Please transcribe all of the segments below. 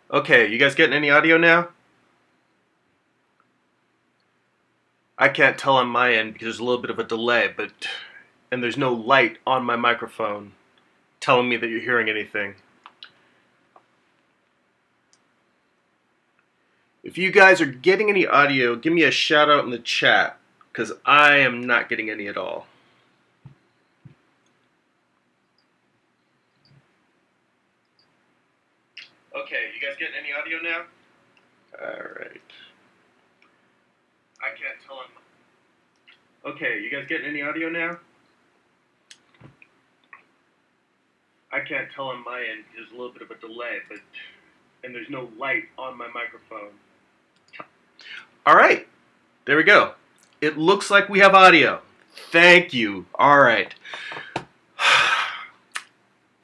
Okay, you guys getting any audio now? I can't tell on my end because there's a little bit of a delay, and there's no light on my microphone telling me that you're hearing anything. If you guys are getting any audio, give me a shout out in the chat, because I am not getting any at all. Okay, you guys getting any audio now? Alright. I can't tell on... Okay, you guys getting any audio now? I can't tell on my end, there's a little bit of a delay, and there's no light on my microphone. Alright, there we go. It looks like we have audio. Thank you. Alright.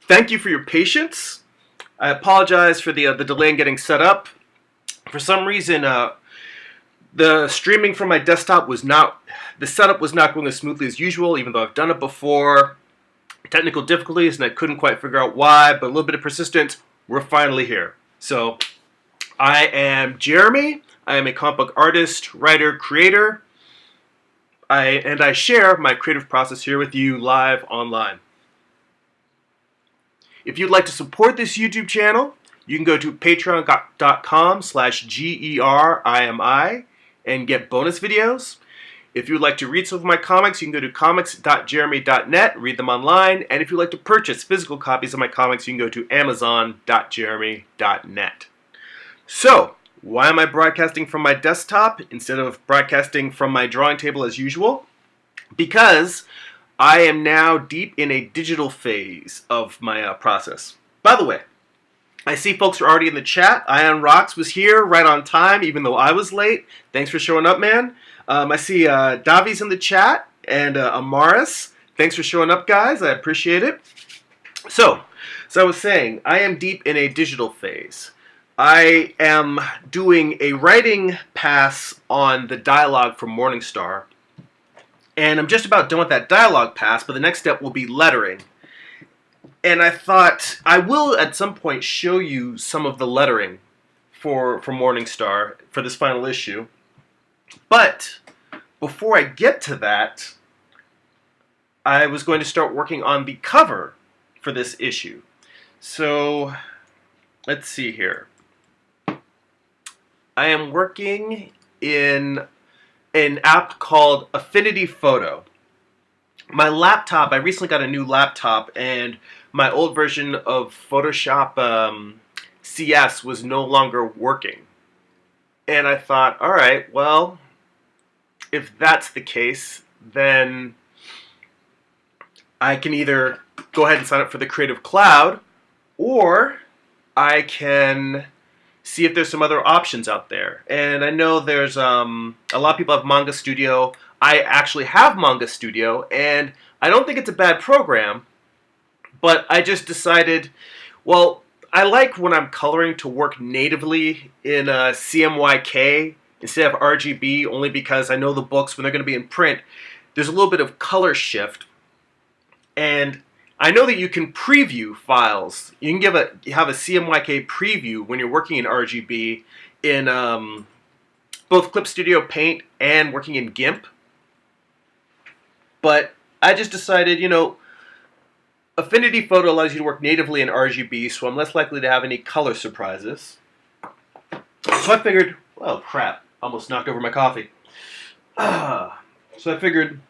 Thank you for your patience. I apologize for the delay in getting set up. For some reason, the streaming from my desktop the setup was not going as smoothly as usual, even though I've done it before. Technical difficulties, and I couldn't quite figure out why, but a little bit of persistence, we're finally here. So, I am Jeremy. I am a comic book artist, writer, creator, and I share my creative process here with you live online. If you'd like to support this YouTube channel, you can go to patreon.com/GERIMI and get bonus videos. If you would like to read some of my comics, you can go to comics.jeremy.net, read them online. And if you'd like to purchase physical copies of my comics, you can go to amazon.jeremy.net. So, why am I broadcasting from my desktop instead of broadcasting from my drawing table as usual? Because I am now deep in a digital phase of my process. By the way, I see folks are already in the chat. Ion Rocks was here right on time, even though I was late. Thanks for showing up, man. I see Davi's in the chat and Amaris. Thanks for showing up, guys. I appreciate it. So I was saying, I am deep in a digital phase. I am doing a writing pass on the dialogue from Morningstar. And I'm just about done with that dialogue pass, but the next step will be lettering. And I thought I will at some point show you some of the lettering for Morningstar for this final issue. But before I get to that, I was going to start working on the cover for this issue. So let's see here. I am working in an app called Affinity Photo. My laptop, I recently got a new laptop, and my old version of Photoshop CS was no longer working. And I thought, alright, well, if that's the case, then I can either go ahead and sign up for the Creative Cloud, or I can see if there's some other options out there. And I know there's a lot of people have Manga Studio. I actually have Manga Studio, and I don't think it's a bad program, but I just decided, well, I like when I'm coloring to work natively in CMYK instead of RGB, only because I know the books, when they're going to be in print, there's a little bit of color shift. And I know that you can preview files. You can have a CMYK preview when you're working in RGB in both Clip Studio Paint and working in GIMP. But I just decided, Affinity Photo allows you to work natively in RGB, so I'm less likely to have any color surprises. So I figured, oh crap, almost knocked over my coffee. So I figured,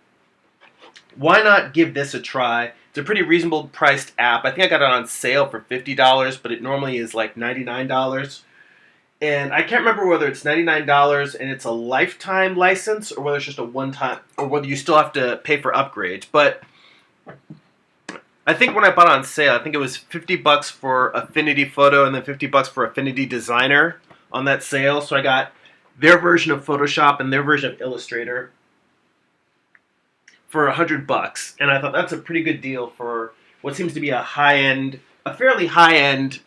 why not give this a try? It's a pretty reasonable priced app. I think I got it on sale for $50, but it normally is like $99. And I can't remember whether it's $99 and it's a lifetime license, or whether it's just a one-time, or whether you still have to pay for upgrades. But I think when I bought it on sale, I think it was $50 for Affinity Photo and then $50 for Affinity Designer on that sale. So I got their version of Photoshop and their version of Illustrator for $100, and I thought that's a pretty good deal for what seems to be a fairly high-end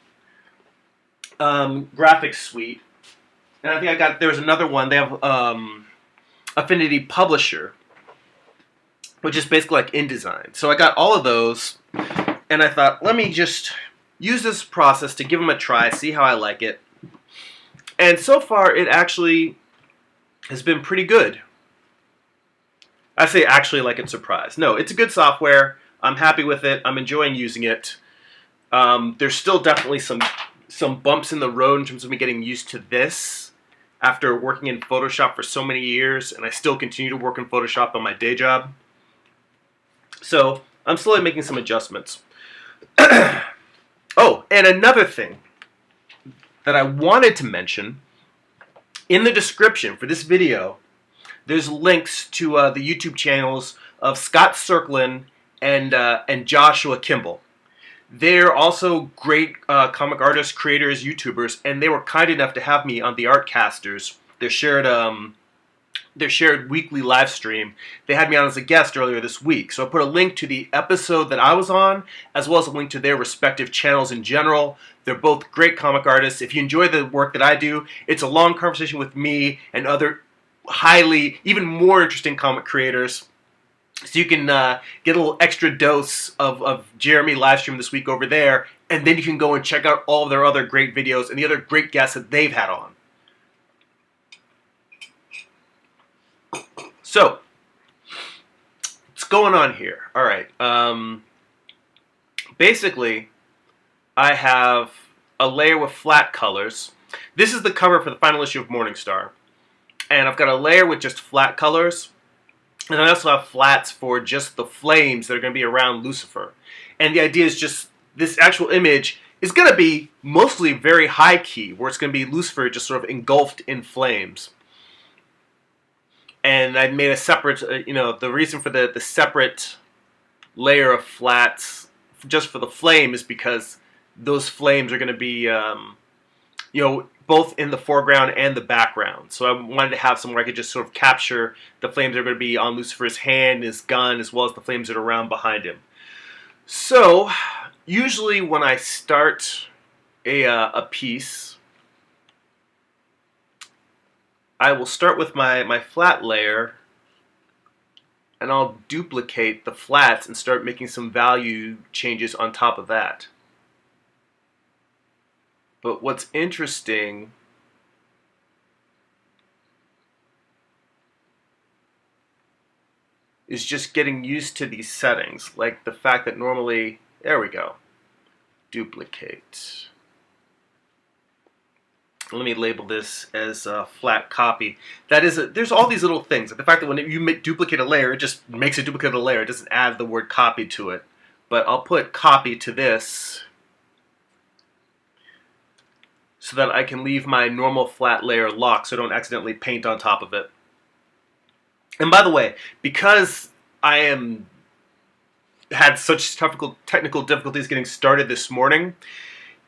graphics suite. And I think there was another one. They have Affinity Publisher, which is basically like InDesign. So I got all of those, and I thought, let me just use this process to give them a try, see how I like it. And so far, it actually has been pretty good. I say actually like it's surprised. No, it's a good software. I'm happy with it. I'm enjoying using it. There's still definitely some bumps in the road in terms of me getting used to this after working in Photoshop for so many years, and I still continue to work in Photoshop on my day job. So I'm slowly making some adjustments. Oh, and another thing that I wanted to mention, in the description for this video, there's links to the YouTube channels of Scott Serkland and Joshua Kemble. They're also great comic artists, creators, YouTubers, and they were kind enough to have me on the Artcasters, their shared weekly live stream. They had me on as a guest earlier this week. So I put a link to the episode that I was on, as well as a link to their respective channels in general. They're both great comic artists. If you enjoy the work that I do, it's a long conversation with me and other highly, even more interesting comic creators. So you can get a little extra dose of Jeremy live stream this week over there, and then you can go and check out all of their other great videos and the other great guests that they've had on. So, what's going on here? All right. Basically, I have a layer with flat colors. This is the cover for the final issue of Morningstar. And I've got a layer with just flat colors. And I also have flats for just the flames that are going to be around Lucifer. And the idea is just this actual image is going to be mostly very high key, where it's going to be Lucifer just sort of engulfed in flames. And I made a separate, the reason for the separate layer of flats just for the flame is because those flames are going to be, both in the foreground and the background. So I wanted to have somewhere I could just sort of capture the flames that are going to be on Lucifer's hand, his gun, as well as the flames that are around behind him. So usually when I start a piece, I will start with my flat layer, and I'll duplicate the flats and start making some value changes on top of that. But what's interesting is just getting used to these settings, like the fact that normally, there we go, duplicate. Let me label this as a flat copy. That is, there's all these little things. The fact that when you duplicate a layer, it just makes a duplicate of a layer. It doesn't add the word copy to it. But I'll put copy to this so that I can leave my normal flat layer locked so I don't accidentally paint on top of it. And by the way, because I had such technical difficulties getting started this morning,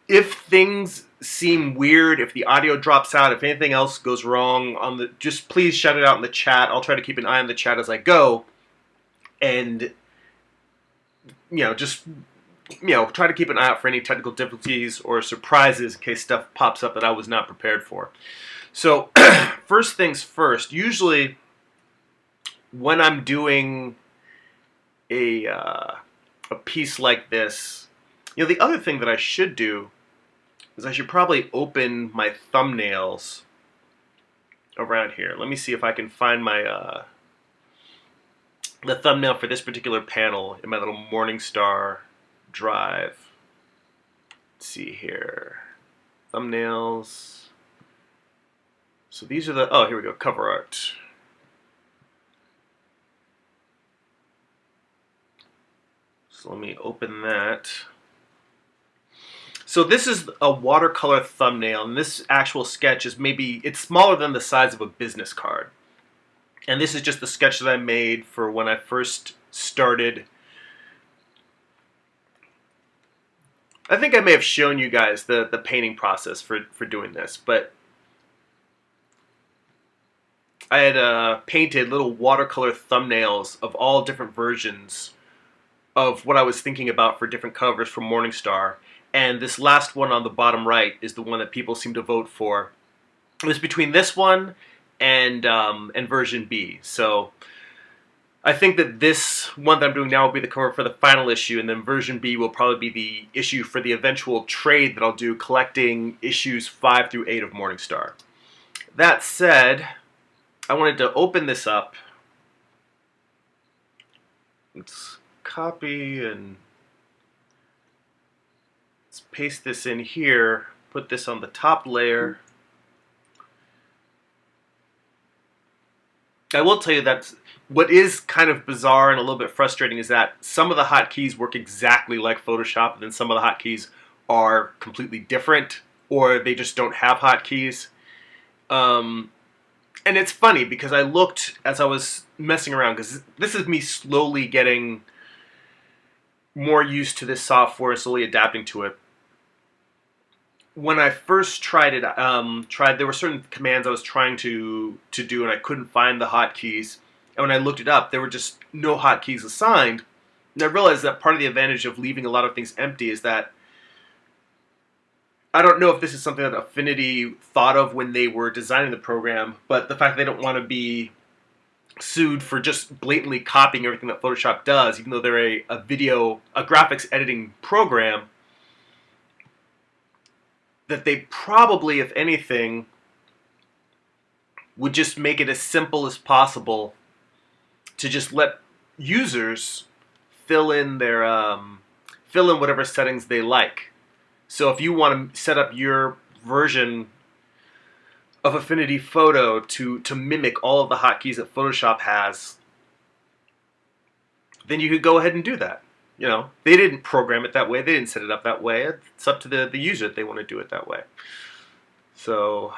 if things seem weird, if the audio drops out, if anything else goes wrong just please shout it out in the chat. I'll try to keep an eye on the chat as I go, and try to keep an eye out for any technical difficulties or surprises in case stuff pops up that I was not prepared for. So first things first, usually when I'm doing a piece like this, the other thing that I should do is I should probably open my thumbnails around here. Let me see if I can find my the thumbnail for this particular panel in my little Morningstar drive. Let's see here. Thumbnails. So these are here we go, cover art. So let me open that. So this is a watercolor thumbnail, and this actual sketch is it's smaller than the size of a business card. And this is just the sketch that I made for when I first started. I think I may have shown you guys the painting process for doing this, but I had painted little watercolor thumbnails of all different versions of what I was thinking about for different covers from Morningstar. And this last one on the bottom right is the one that people seem to vote for. It was between this one and version B. So I think that this one that I'm doing now will be the cover for the final issue, and then version B will probably be the issue for the eventual trade that I'll do collecting issues 5 through 8 of Morningstar. That said, I wanted to open this up. Let's copy and let's paste this in here, put this on the top layer. I will tell you that what is kind of bizarre and a little bit frustrating is that some of the hotkeys work exactly like Photoshop, and then some of the hotkeys are completely different, or they just don't have hotkeys. And it's funny because I looked as I was messing around, because this is me slowly getting more used to this software, slowly adapting to it. When I first tried it, there were certain commands I was trying to do, and I couldn't find the hotkeys. And when I looked it up, there were just no hotkeys assigned. And I realized that part of the advantage of leaving a lot of things empty is that I don't know if this is something that Affinity thought of when they were designing the program, but the fact they don't want to be sued for just blatantly copying everything that Photoshop does, even though they're a graphics editing program, that they probably, if anything, would just make it as simple as possible to just let users fill in whatever settings they like. So if you want to set up your version of Affinity Photo to mimic all of the hotkeys that Photoshop has, then you could go ahead and do that. You know, they didn't program it that way. They didn't set it up that way. It's up to the user if they want to do it that way. So,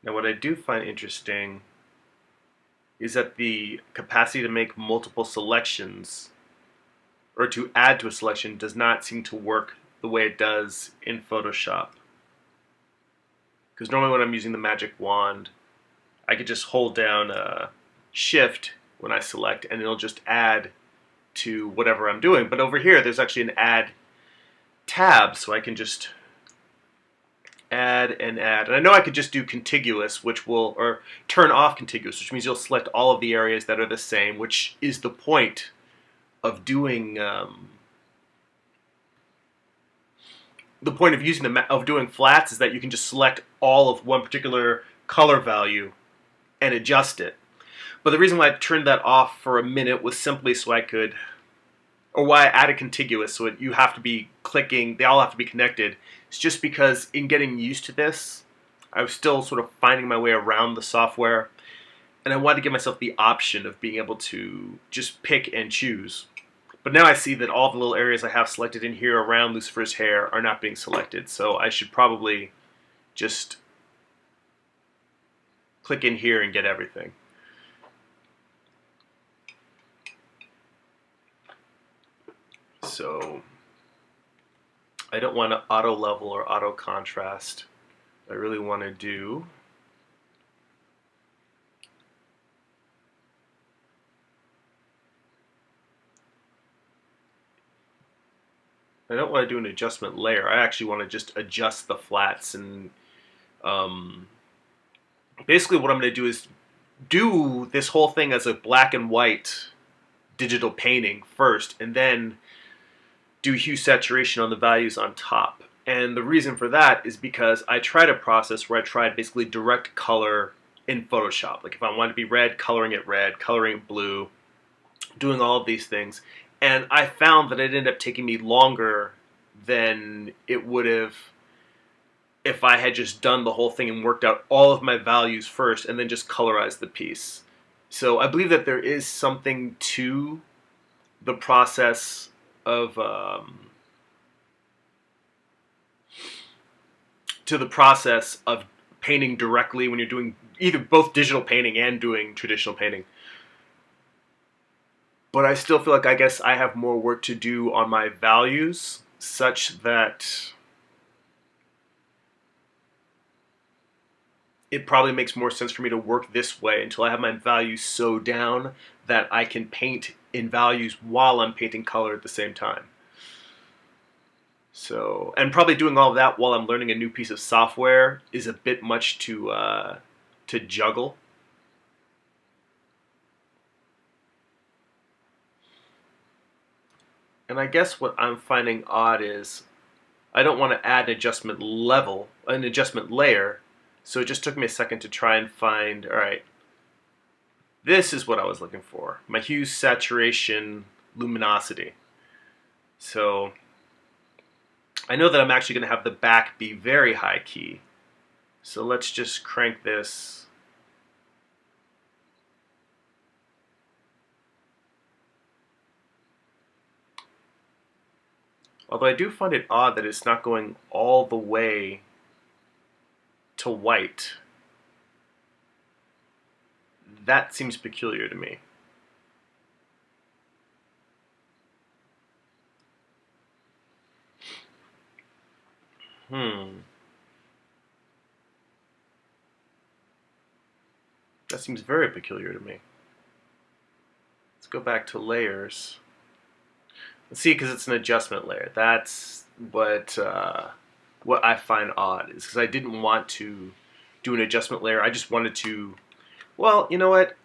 now what I do find interesting is that the capacity to make multiple selections or to add to a selection does not seem to work the way it does in Photoshop. Because normally when I'm using the magic wand, I could just hold down Shift when I select, and it'll just add to whatever I'm doing. But over here, there's actually an Add tab, so I can just add and add. And I know I could just do contiguous, or turn off contiguous, which means you'll select all of the areas that are the same, which is the point of doing doing flats, is that you can just select all of one particular color value and adjust it. But the reason why I turned that off for a minute was simply so I could, or why I added contiguous, so you have to be clicking, they all have to be connected. It's just because in getting used to this, I was still sort of finding my way around the software, and I wanted to give myself the option of being able to just pick and choose. But now I see that all the little areas I have selected in here around Lucifer's hair are not being selected, so I should probably just click in here and get everything. So I don't want to auto level or auto contrast. I really want to do I don't want to do an adjustment layer. I actually want to just adjust the flats, and basically what I'm going to do is do this whole thing as a black and white digital painting first, and then do hue saturation on the values on top. And the reason for that is because I tried a process where I tried basically direct color in Photoshop. Like if I wanted to be red, coloring it blue, doing all of these things. And I found that it ended up taking me longer than it would have if I had just done the whole thing and worked out all of my values first and then just colorized the piece. So I believe that there is something to the process of painting directly when you're doing either both digital painting and doing traditional painting. But I still feel like I guess I have more work to do on my values, such that it probably makes more sense for me to work this way until I have my values so down that I can paint in values while I'm painting color at the same time. So, and probably doing all of that while I'm learning a new piece of software is a bit much to juggle. And I guess what I'm finding odd is I don't want to add an adjustment level, an adjustment layer. So it just took me a second to try and find, all right, this is what I was looking for. My hue, saturation, luminosity. So I know that I'm actually going to have the back be very high key. So let's just crank this. Although I do find it odd that it's not going all the way to white. That seems peculiar to me. That seems very peculiar to me. Let's go back to layers. Let's see, because it's an adjustment layer. That's what I find odd, is because I didn't want to do an adjustment layer. I just wanted to, well, you know what?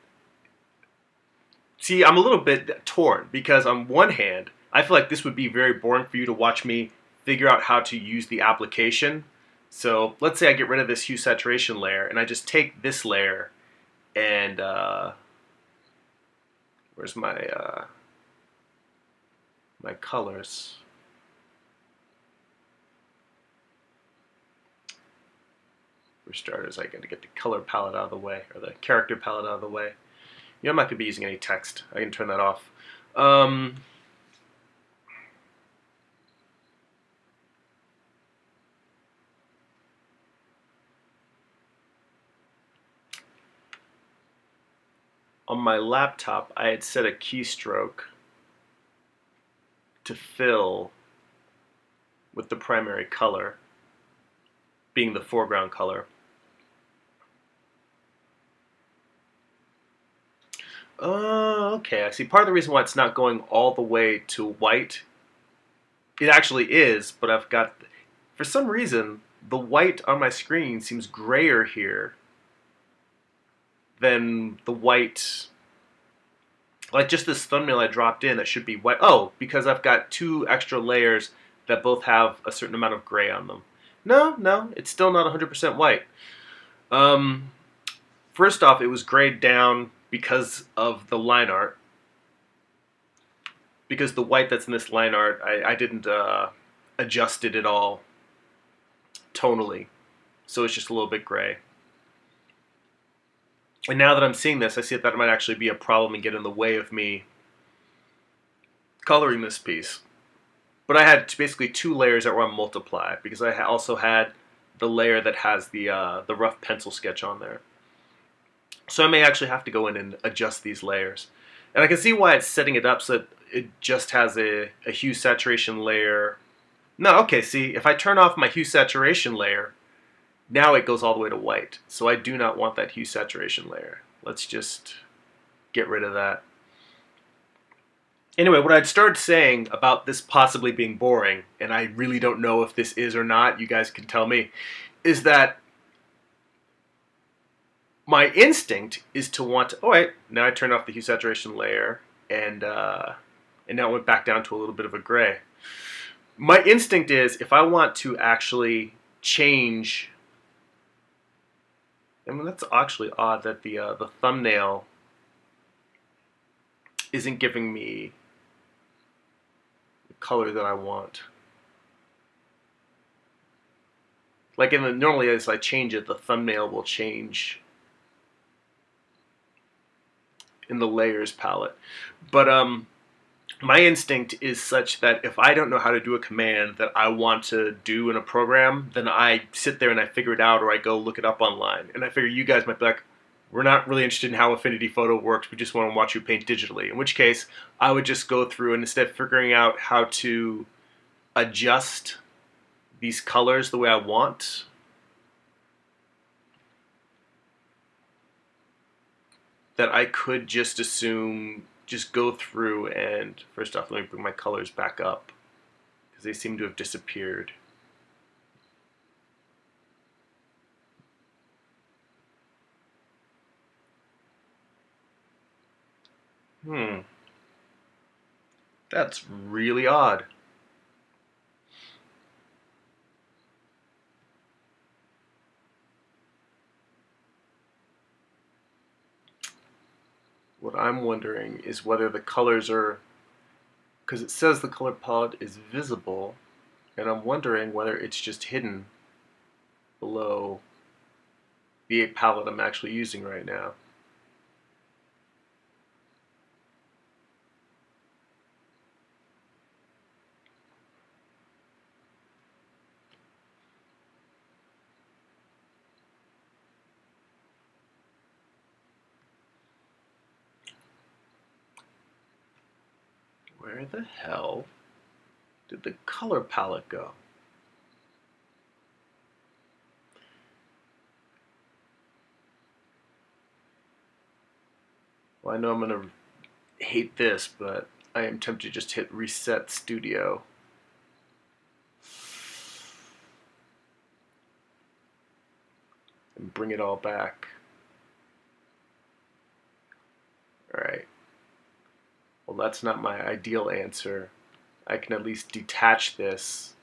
See, I'm a little bit torn, because on one hand, I feel like this would be very boring for you to watch me figure out how to use the application. So let's say I get rid of this hue saturation layer, and I just take this layer and where's my my colors? For starters, I got to get the color palette out of the way, or the character palette out of the way. You know, I'm not going to be using any text. I can turn that off. On my laptop, I had set a keystroke to fill with the primary color being the foreground color. Okay, I see. Part of the reason why it's not going all the way to white, it actually is, but I've got, for some reason, the white on my screen seems grayer here than the white, like just this thumbnail I dropped in that should be white. Oh, because I've got two extra layers that both have a certain amount of gray on them. No, it's still not 100% white. First off, it was grayed down because of the line art. Because the white that's in this line art, I didn't adjust it at all tonally. So it's just a little bit gray. And now that I'm seeing this, I see that might actually be a problem and get in the way of me coloring this piece. But I had basically two layers that were on multiply, because I also had the layer that has the rough pencil sketch on there. So I may actually have to go in and adjust these layers. And I can see why it's setting it up so that it just has a hue saturation layer. No, okay, see, if I turn off my hue saturation layer, now it goes all the way to white. So I do not want that hue saturation layer. Let's just get rid of that. Anyway, what I'd started saying about this possibly being boring, and I really don't know if this is or not, you guys can tell me, is that my instinct is to want to, oh wait, now I turned off the hue saturation layer, and now it went back down to a little bit of a gray. My instinct is, if I want to actually change, I mean, that's actually odd that the thumbnail isn't giving me the color that I want. Like normally as I change it, the thumbnail will change in the layers palette. But my instinct is such that if I don't know how to do a command that I want to do in a program, then I sit there and I figure it out, or I go look it up online. And I figure you guys might be like, we're not really interested in how Affinity Photo works, we just want to watch you paint digitally. In which case, I would just go through and instead of figuring out how to adjust these colors the way I want, that I could just assume just go through and, first off, let me bring my colors back up because they seem to have disappeared. That's really odd. What I'm wondering is whether the colors are, because it says the color palette is visible, and I'm wondering whether it's just hidden below the palette I'm actually using right now. Where the hell did the color palette go? Well, I know I'm going to hate this, but I am tempted to just hit Reset Studio. And bring it all back. Alright. Well, that's not my ideal answer. I can at least detach this,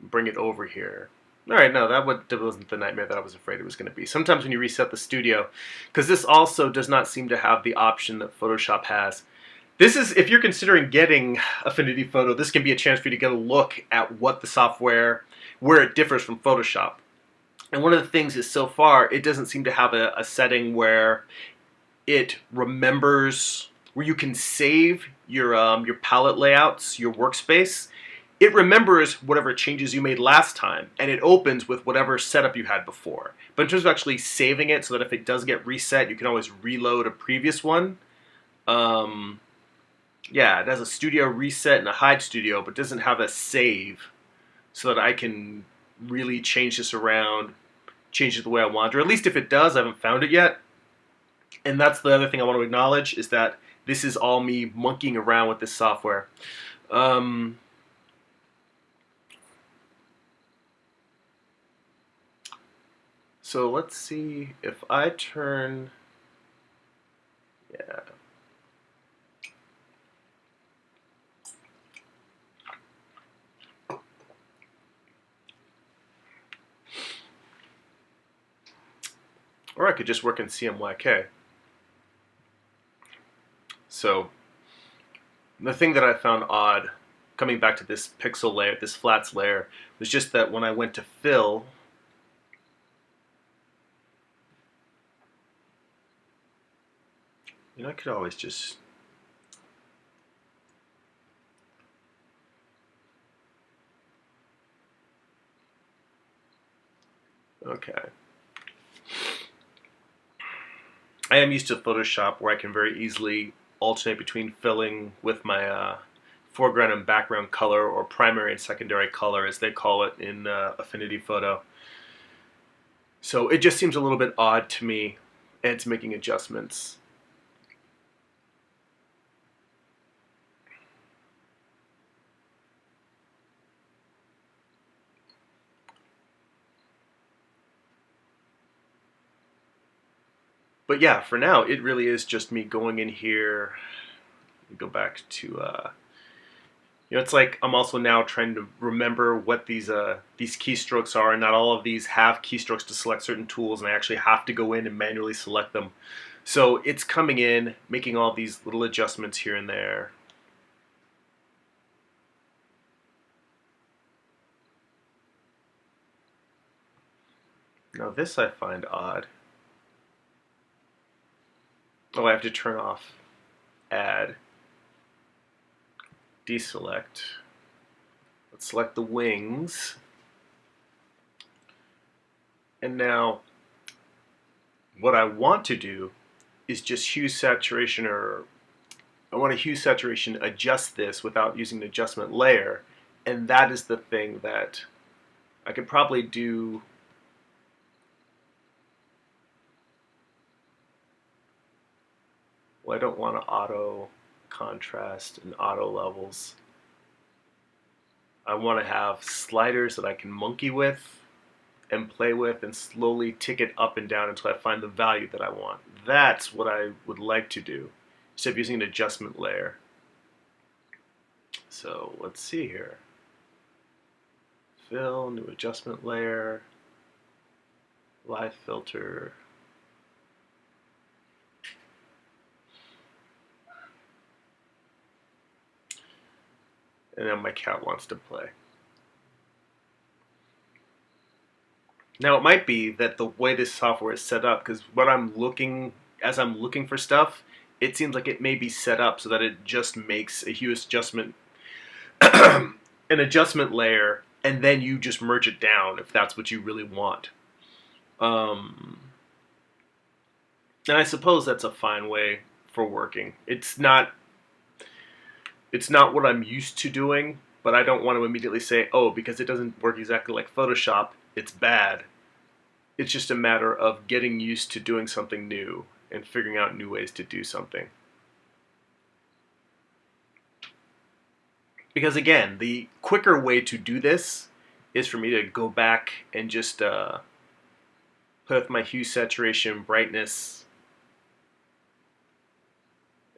bring it over here. Alright, no, that wasn't the nightmare that I was afraid it was going to be. Sometimes when you reset the studio, because this also does not seem to have the option that Photoshop has. This is, if you're considering getting Affinity Photo, this can be a chance for you to get a look at what the software, where it differs from Photoshop. And one of the things is, so far, it doesn't seem to have a setting where it remembers, where you can save your palette layouts, your workspace. It remembers whatever changes you made last time, and it opens with whatever setup you had before. But in terms of actually saving it, so that if it does get reset, you can always reload a previous one. Yeah, it has a studio reset and a hide studio, but doesn't have a save, so that I can really change this around, change it the way I want. Or at least if it does, I haven't found it yet. And that's the other thing I want to acknowledge, is that this is all me monkeying around with this software. So let's see if I turn, yeah. Or I could just work in CMYK. So the thing that I found odd, coming back to this pixel layer, this flats layer, was just that when I went to fill, you know, I could always just, okay. I am used to Photoshop, where I can very easily alternate between filling with my foreground and background color, or primary and secondary color, as they call it in Affinity Photo. So it just seems a little bit odd to me, and it's making adjustments. But yeah, for now, it really is just me going in here. Go back to, you know, it's like I'm also now trying to remember what these keystrokes are, and not all of these have keystrokes to select certain tools, and I actually have to go in and manually select them. So it's coming in, making all these little adjustments here and there. Now this I find odd. Oh, I have to turn off add, deselect. Let's select the wings. And now what I want to do is just hue saturation, or I want to hue saturation adjust this without using the adjustment layer. And that is the thing that I could probably do. Well, I don't want to auto. contrast and auto levels. I want to have sliders that I can monkey with and play with and slowly tick it up and down until I find the value that I want. That's what I would like to do instead of using an adjustment layer. So let's see here. Fill, new adjustment layer, live filter. And then my cat wants to play. Now it might be that the way this software is set up, because as I'm looking for stuff, it seems like it may be set up so that it just makes a hue adjustment, an adjustment layer, and then you just merge it down if that's what you really want. And I suppose that's a fine way for working. It's not what I'm used to doing, but I don't want to immediately say, oh, because it doesn't work exactly like Photoshop, it's bad. It's just a matter of getting used to doing something new and figuring out new ways to do something. Because again, the quicker way to do this is for me to go back and just play with my hue, saturation, brightness.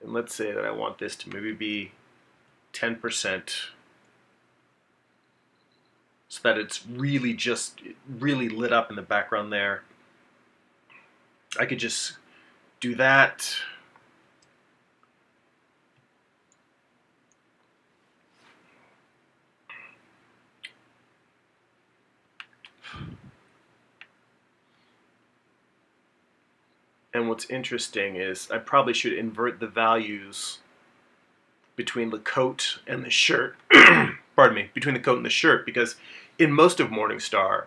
And let's say that I want this to maybe be 10%. So that it's really lit up in the background there. I could just do that. And what's interesting is I probably should invert the values between the coat and the shirt. Pardon me, between the coat and the shirt, because in most of Morningstar,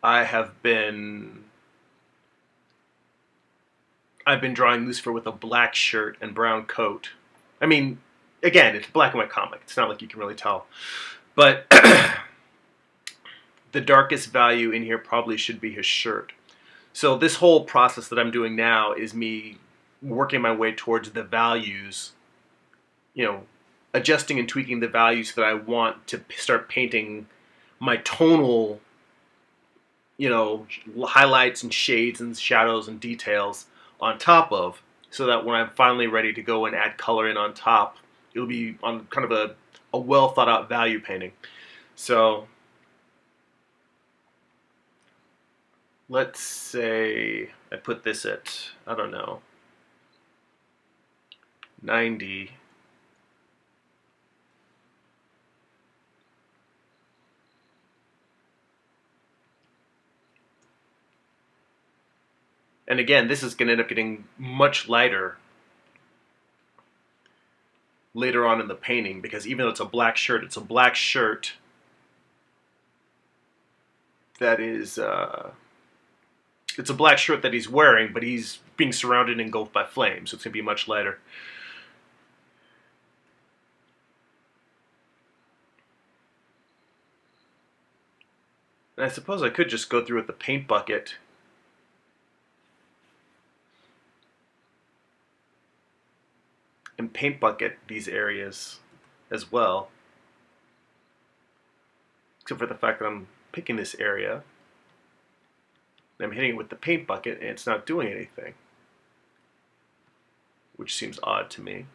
I've been drawing Lucifer with a black shirt and brown coat. I mean, again, it's a black and white comic. It's not like you can really tell. But the darkest value in here probably should be his shirt. So this whole process that I'm doing now is me working my way towards the values, adjusting and tweaking the values that I want to start painting my tonal, highlights and shades and shadows and details on top of, so that when I'm finally ready to go and add color in on top, it'll be on kind of a well thought out value painting. So let's say I put this at, I don't know, 90. And again, this is going to end up getting much lighter later on in the painting, because even though it's a black shirt that is, it's a black shirt that he's wearing, but he's being surrounded and engulfed by flames, so it's going to be much lighter. And I suppose I could just go through with the paint bucket and paint bucket these areas as well, except for the fact that I'm picking this area and I'm hitting it with the paint bucket and it's not doing anything, which seems odd to me.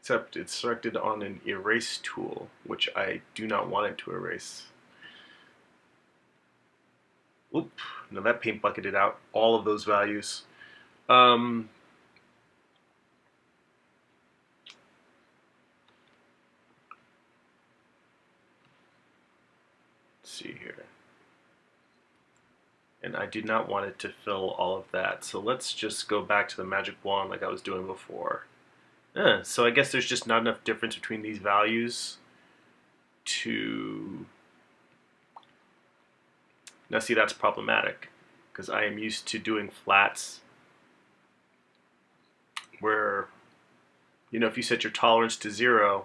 Except it's selected on an erase tool, which I do not want it to erase. Oop, now that paint bucketed out all of those values. Let's see here. And I do not want it to fill all of that. So let's just go back to the magic wand like I was doing before. So I guess there's just not enough difference between these values to... Now see, that's problematic, because I am used to doing flats where, if you set your tolerance to 0,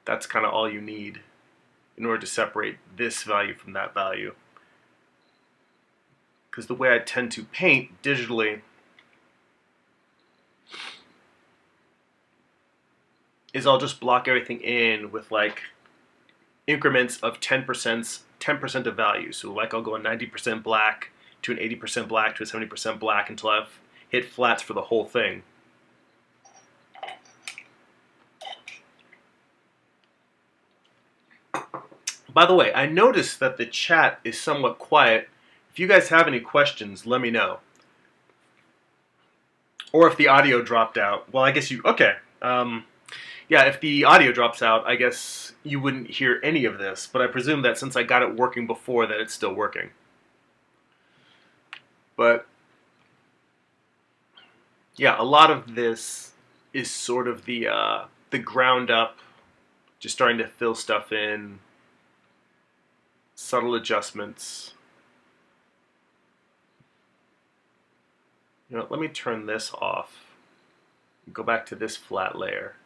that's kind of all you need in order to separate this value from that value. because the way I tend to paint digitally is I'll just block everything in with like increments of 10% of value. So like I'll go a 90% black to an 80% black to a 70% black until I've hit flats for the whole thing. By the way, I noticed that the chat is somewhat quiet. If you guys have any questions, let me know. Or if the audio dropped out. Well, I guess you... Okay. Yeah, if the audio drops out, I guess you wouldn't hear any of this. But I presume that since I got it working before, that it's still working. But yeah, a lot of this is sort of the ground up, just starting to fill stuff in, subtle adjustments. You know, let me turn this off. Go back to this flat layer.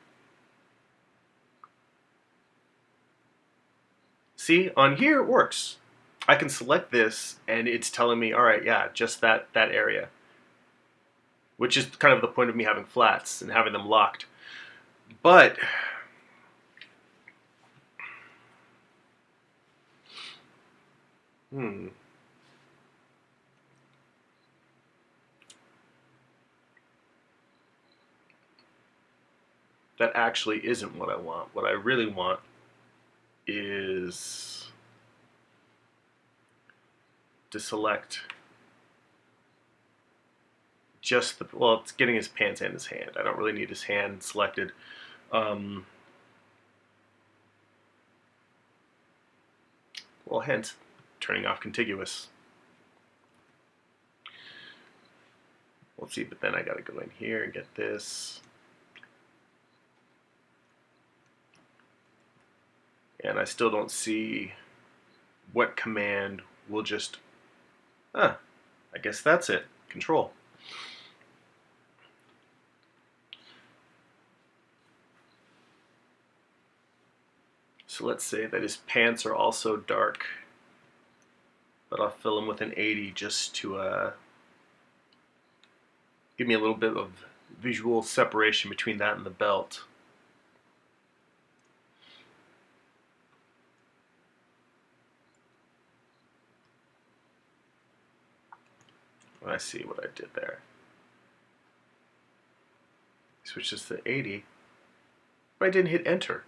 See, on here it works. I can select this and it's telling me, all right, yeah, just that area. Which is kind of the point of me having flats and having them locked. But that actually isn't what I want. What I really want is to select just the, well, it's getting his pants and his hand. I don't really need his hand selected. Well, hence, turning off contiguous. Let's see, but then I gotta go in here and get this. And I still don't see what command will just, I guess that's it, Control. So let's say that his pants are also dark, but I'll fill him with an 80 just to give me a little bit of visual separation between that and the belt. I see what I did there. Switch this to 80, but I didn't hit enter.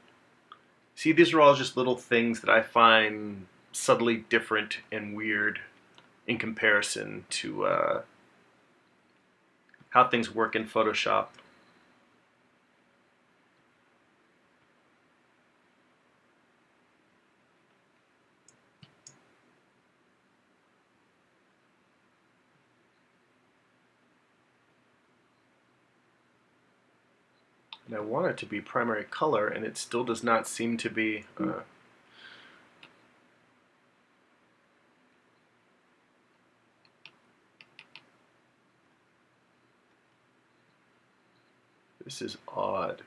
See, these are all just little things that I find subtly different and weird in comparison to how things work in Photoshop. And I want it to be primary color, and it still does not seem to be. This is odd.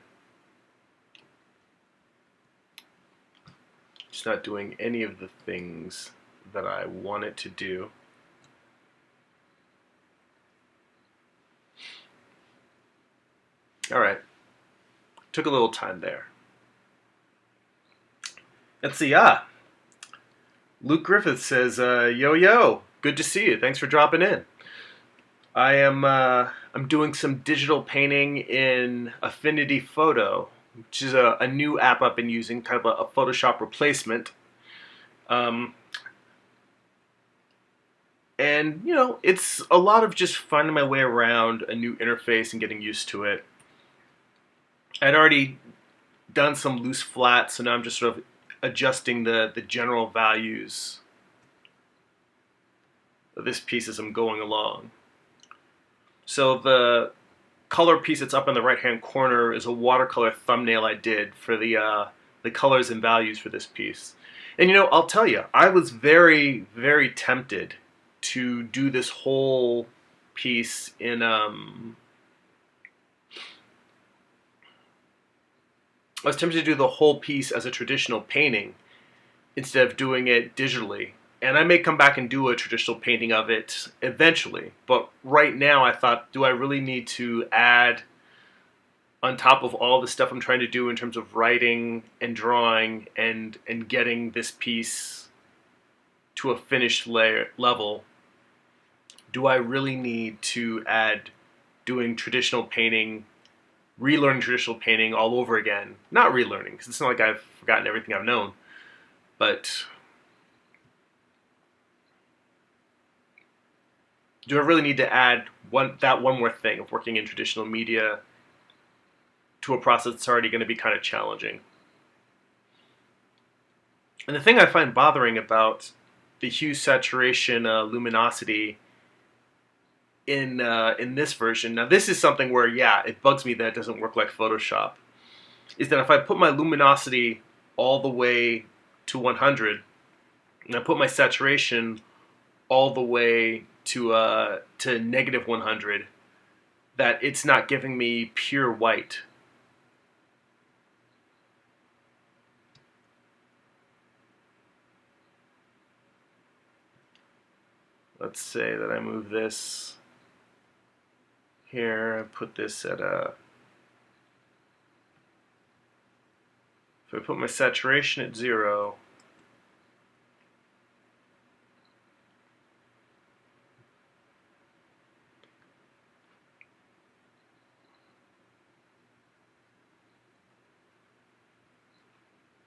It's not doing any of the things that I want it to do. All right. Took a little time there. Let's see. Luke Griffith says, yo, good to see you. Thanks for dropping in. I'm doing some digital painting in Affinity Photo, which is a new app I've been using, kind of a Photoshop replacement. And, you know, it's a lot of just finding my way around a new interface and getting used to it. I'd already done some loose flats, so now I'm just sort of adjusting the general values of this piece as I'm going along. So the color piece that's up in the right-hand corner is a watercolor thumbnail I did for the colors and values for this piece. And you know, I'll tell you, I was very, very tempted to do this whole piece in I was tempted to do the whole piece as a traditional painting instead of doing it digitally. And I may come back and do a traditional painting of it eventually. But right now I thought, do I really need to add, on top of all the stuff I'm trying to do in terms of writing and drawing and getting this piece to a finished level, do I really need to add doing traditional painting, relearning traditional painting all over again? Not relearning, because it's not like I've forgotten everything I've known, but do I really need to add one more thing of working in traditional media to a process that's already going to be kind of challenging? And the thing I find bothering about the hue, saturation, luminosity in this version, now this is something where, yeah, it bugs me that it doesn't work like Photoshop, is that if I put my luminosity all the way to 100 and I put my saturation all the way to negative 100, that it's not giving me pure white. Let's say that I move this here, I put this at a, if I put my saturation at 0,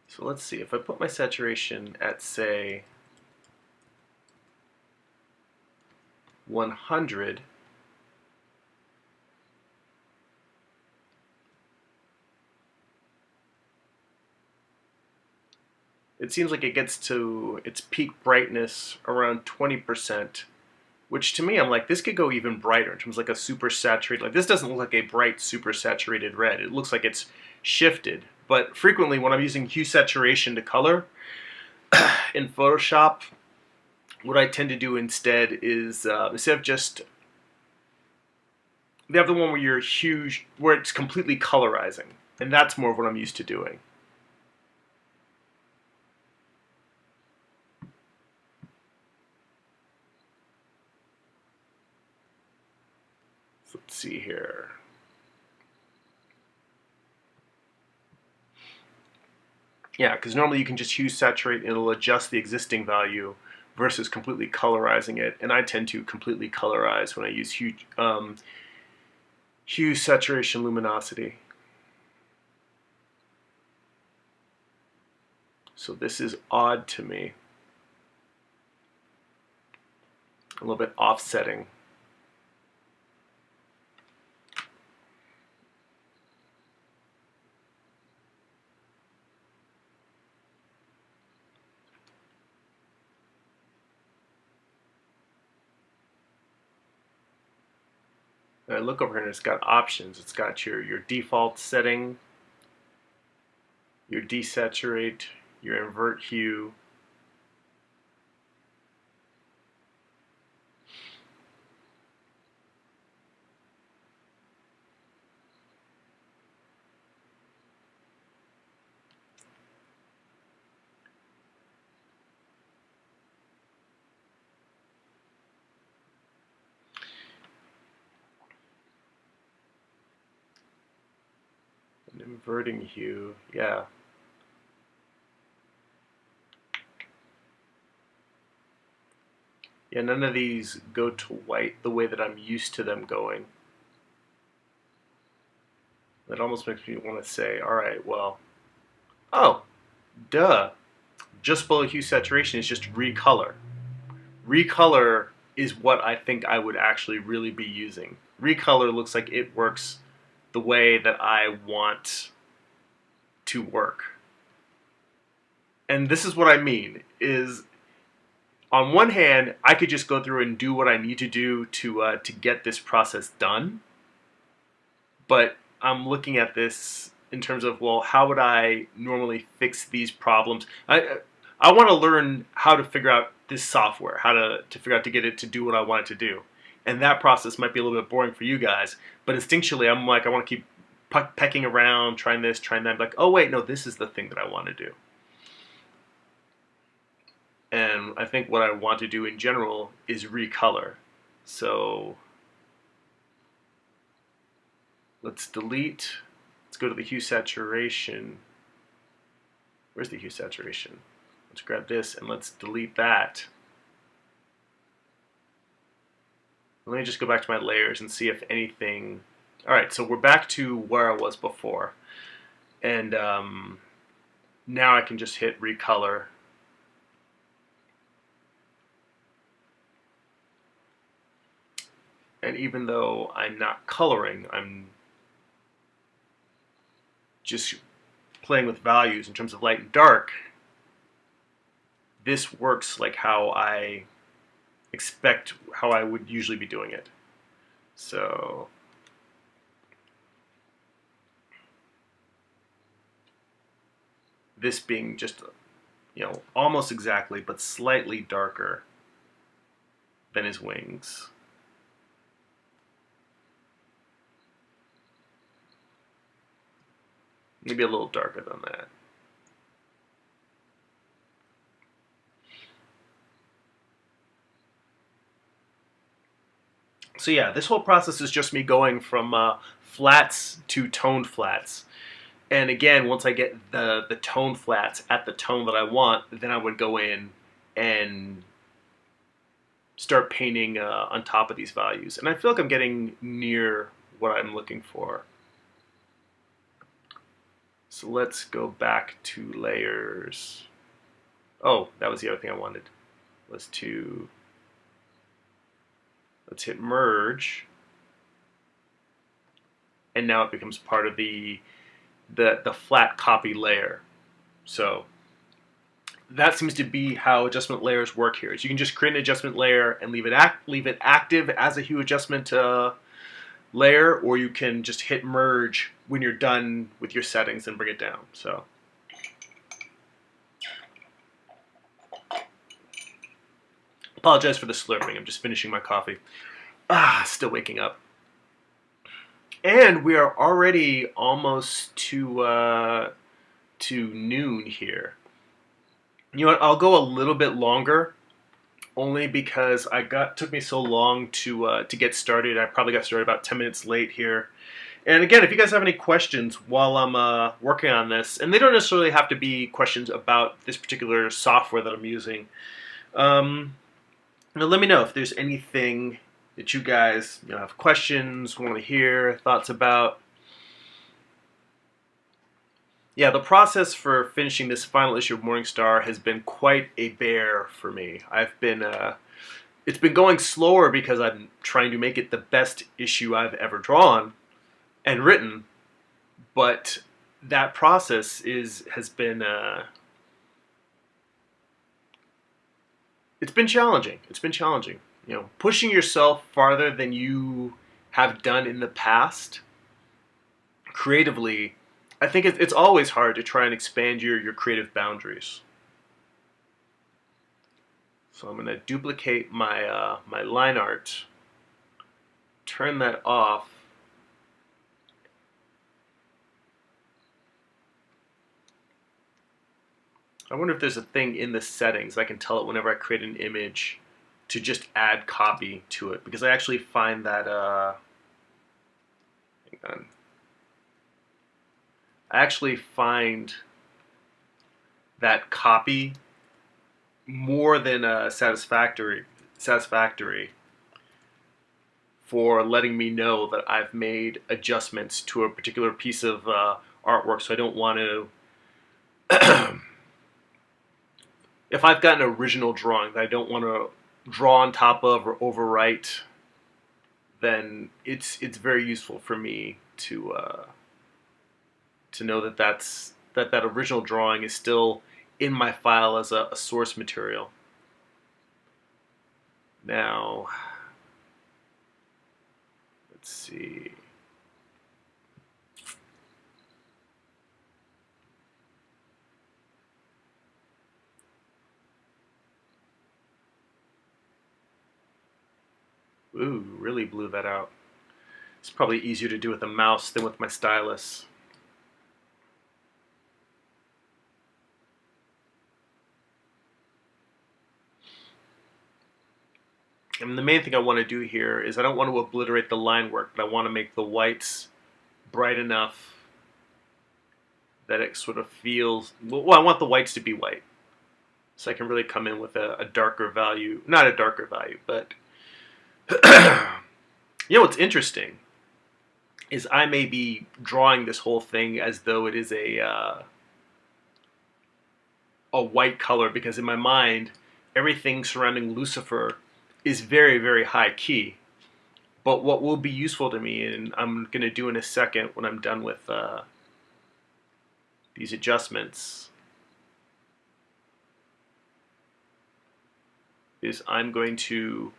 so let's see, if I put my saturation at, say, 100, it seems like it gets to its peak brightness around 20%, which to me, I'm like, this could go even brighter in terms of like a super saturated, like this doesn't look like a bright super saturated red. It looks like it's shifted. But frequently when I'm using hue saturation to color in Photoshop, what I tend to do instead is, instead of just, they have the one where you're huge, where it's completely colorizing. And that's more of what I'm used to doing. So let's see here. Yeah, because normally you can just hue saturate and it'll adjust the existing value versus completely colorizing it. And I tend to completely colorize when I use hue saturation luminosity. So this is odd to me. A little bit offsetting. I look over here and it's got options. It's got your default setting, your desaturate, your invert hue. An inverting hue, yeah. Yeah, none of these go to white the way that I'm used to them going. That almost makes me want to say, all right, well, oh, duh. Just below hue saturation is just recolor. Recolor is what I think I would actually really be using. Recolor looks like it works the way that I want to work. And this is what I mean, is on one hand, I could just go through and do what I need to do to get this process done. But I'm looking at this in terms of, well, how would I normally fix these problems? I want to learn how to figure out this software, how to figure out to get it to do what I want it to do. And that process might be a little bit boring for you guys, but instinctually I'm like, I want to keep pecking around, trying this, trying that. I'm like, oh wait, no, this is the thing that I want to do. And then I think what I want to do in general is recolor. So let's delete. Let's go to the hue saturation. Where's the hue saturation? Let's grab this and let's delete that. Let me just go back to my layers and see if anything. All right, so we're back to where I was before. And now I can just hit recolor. And even though I'm not coloring, I'm just playing with values in terms of light and dark. This works like how I expect, how I would usually be doing it. So this being just, almost exactly, but slightly darker than his wings. Maybe a little darker than that. So yeah, this whole process is just me going from flats to toned flats. And again, once I get the tone flats at the tone that I want, then I would go in and start painting on top of these values. And I feel like I'm getting near what I'm looking for. So let's go back to layers. Oh, that was the other thing I wanted. Let's hit merge. And now it becomes part of the flat copy layer. So that seems to be how adjustment layers work here. Is you can just create an adjustment layer and leave it active as a hue adjustment layer, or you can just hit merge when you're done with your settings and bring it down. So apologize for the slurping. I'm just finishing my coffee. Still waking up. And we are already almost to noon here. You know what? I'll go a little bit longer, only because took me so long to get started. I probably got started about 10 minutes late here. And again, if you guys have any questions while I'm working on this, and they don't necessarily have to be questions about this particular software that I'm using, let me know if there's anything that you guys have questions, want to hear, thoughts about. Yeah, the process for finishing this final issue of Morningstar has been quite a bear for me. It's been going slower because I'm trying to make it the best issue I've ever drawn and written, but that process has been it's been challenging. It's been challenging. Pushing yourself farther than you have done in the past creatively. I think it's always hard to try and expand your creative boundaries. So I'm going to duplicate my my line art, turn that off, I wonder if there's a thing in the settings I can tell it whenever I create an image to just add copy to it, because I actually find that hang on. I actually find that copy more than satisfactory for letting me know that I've made adjustments to a particular piece of artwork. So I don't want to if I've got an original drawing that I don't want to draw on top of or overwrite, then it's very useful for me to know that that original drawing is still in my file as a source material. Now, let's see. Ooh, really blew that out. It's probably easier to do with a mouse than with my stylus. And the main thing I want to do here is I don't want to obliterate the line work, but I want to make the whites bright enough that it sort of feels, well, I want the whites to be white. So I can really come in with a darker value, not a darker value, but you know what's interesting is I may be drawing this whole thing as though it is a white color, because in my mind, everything surrounding Lucifer is very, very high key. But what will be useful to me, and I'm going to do in a second when I'm done with these adjustments, is I'm going to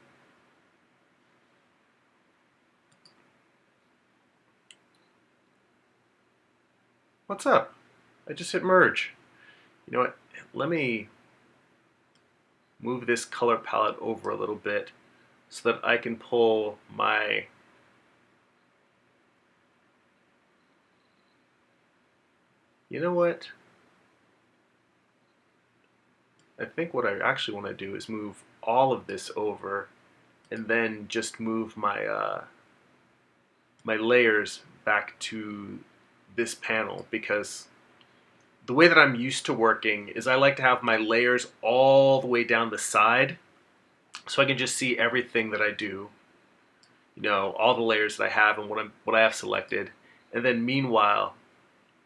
what's up? I just hit merge. You know what? Let me move this color palette over a little bit so that I can pull my you know what? I think what I actually want to do is move all of this over and then just move my my layers back to this panel, because the way that I'm used to working is I like to have my layers all the way down the side so I can just see everything that I do, you know, all the layers that I have and what I have selected, and then meanwhile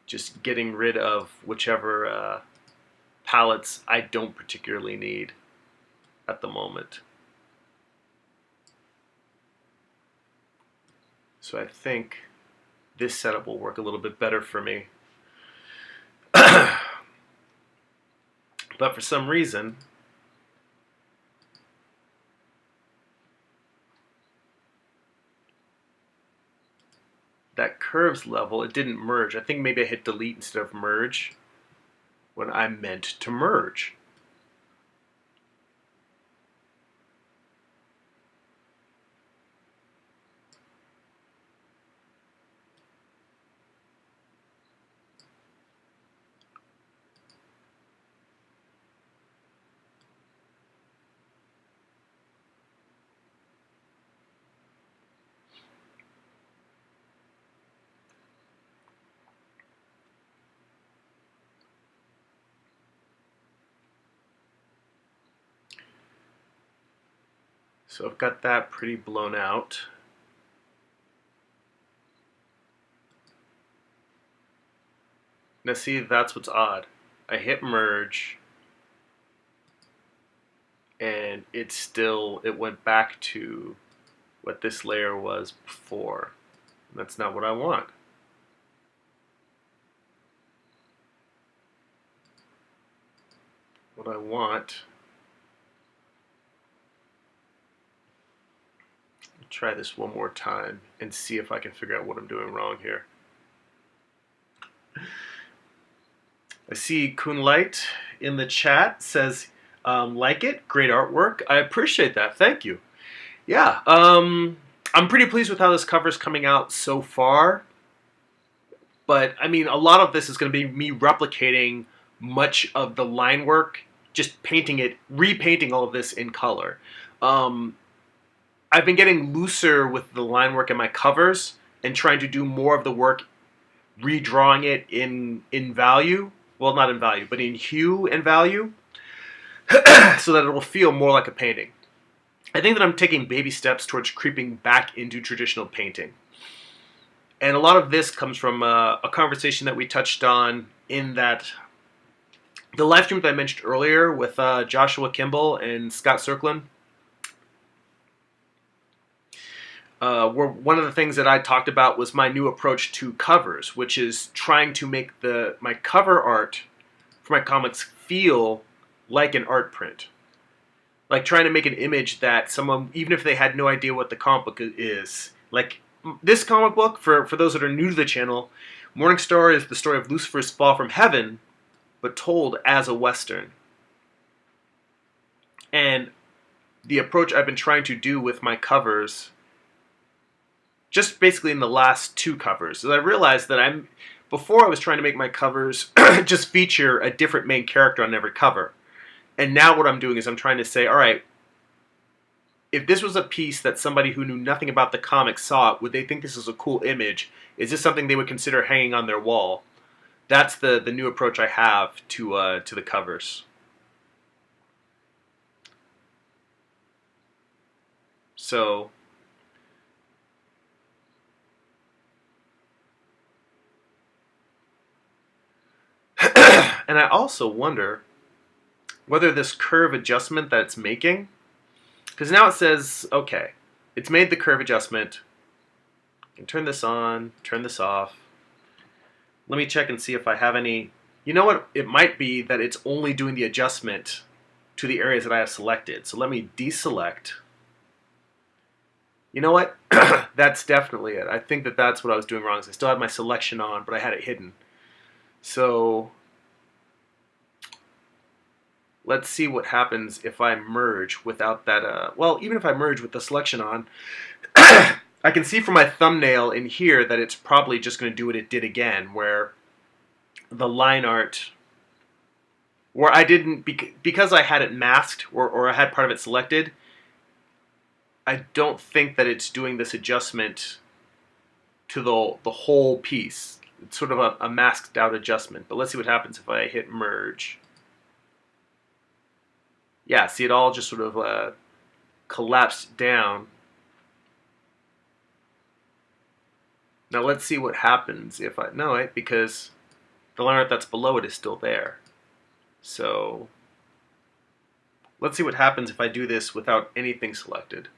just getting rid of whichever palettes I don't particularly need at the moment. So I think this setup will work a little bit better for me. But for some reason, that curves level, it didn't merge. I think maybe I hit delete instead of merge when I meant to merge. So I've got that pretty blown out. Now see, that's what's odd. I hit merge and it went back to what this layer was before. That's not what I want. What I want, try this one more time and see if I can figure out what I'm doing wrong here. I see Kunlight in the chat says, like it, great artwork. I appreciate that, thank you. Yeah, I'm pretty pleased with how this cover is coming out so far. But I mean, a lot of this is going to be me replicating much of the line work, just painting it, repainting all of this in color. I've been getting looser with the line work in my covers and trying to do more of the work redrawing it in value. Well, not in value, but in hue and value, so that it will feel more like a painting. I think that I'm taking baby steps towards creeping back into traditional painting. And a lot of this comes from a conversation that we touched on in the live stream that I mentioned earlier with Joshua Kemble and Scott Serkland. Where one of the things that I talked about was my new approach to covers, which is trying to make my cover art for my comics feel like an art print. Like trying to make an image that someone, even if they had no idea what the comic book is, like this comic book, for those that are new to the channel, Morningstar is the story of Lucifer's fall from heaven, but told as a Western. And the approach I've been trying to do with my covers, just basically in the last two covers, is I realized that before I was trying to make my covers just feature a different main character on every cover. And now what I'm doing is I'm trying to say, all right, if this was a piece that somebody who knew nothing about the comic saw it, would they think this is a cool image? Is this something they would consider hanging on their wall? That's the new approach I have to the covers. So, and I also wonder whether this curve adjustment that it's making, because now it says, okay, it's made the curve adjustment. I can turn this on, turn this off. Let me check and see if I have any. You know what? It might be that it's only doing the adjustment to the areas that I have selected. So let me deselect. You know what? That's definitely it. I think that that's what I was doing wrong. Is I still had my selection on, but I had it hidden. So let's see what happens if I merge without that. Well, even if I merge with the selection on, I can see from my thumbnail in here that it's probably just going to do what it did again, where the line art, where I didn't, because I had it masked or I had part of it selected, I don't think that it's doing this adjustment to the whole piece. It's sort of a masked out adjustment. But let's see what happens if I hit merge. Yeah, see, it all just sort of collapsed down. Now let's see what happens if I, no, because the line art that's below it is still there. So let's see what happens if I do this without anything selected.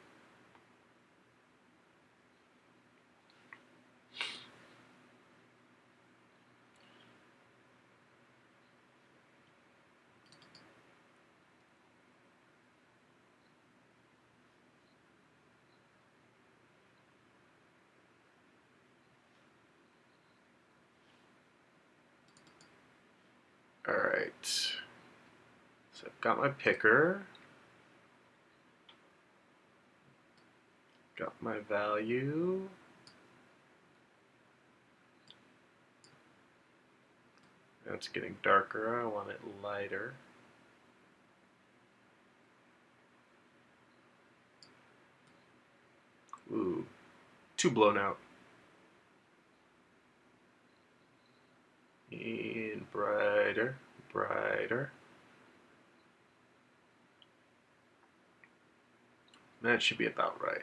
Alright, so I've got my picker, got my value, now it's getting darker, I want it lighter. Ooh, too blown out. And brighter, brighter. That should be about right.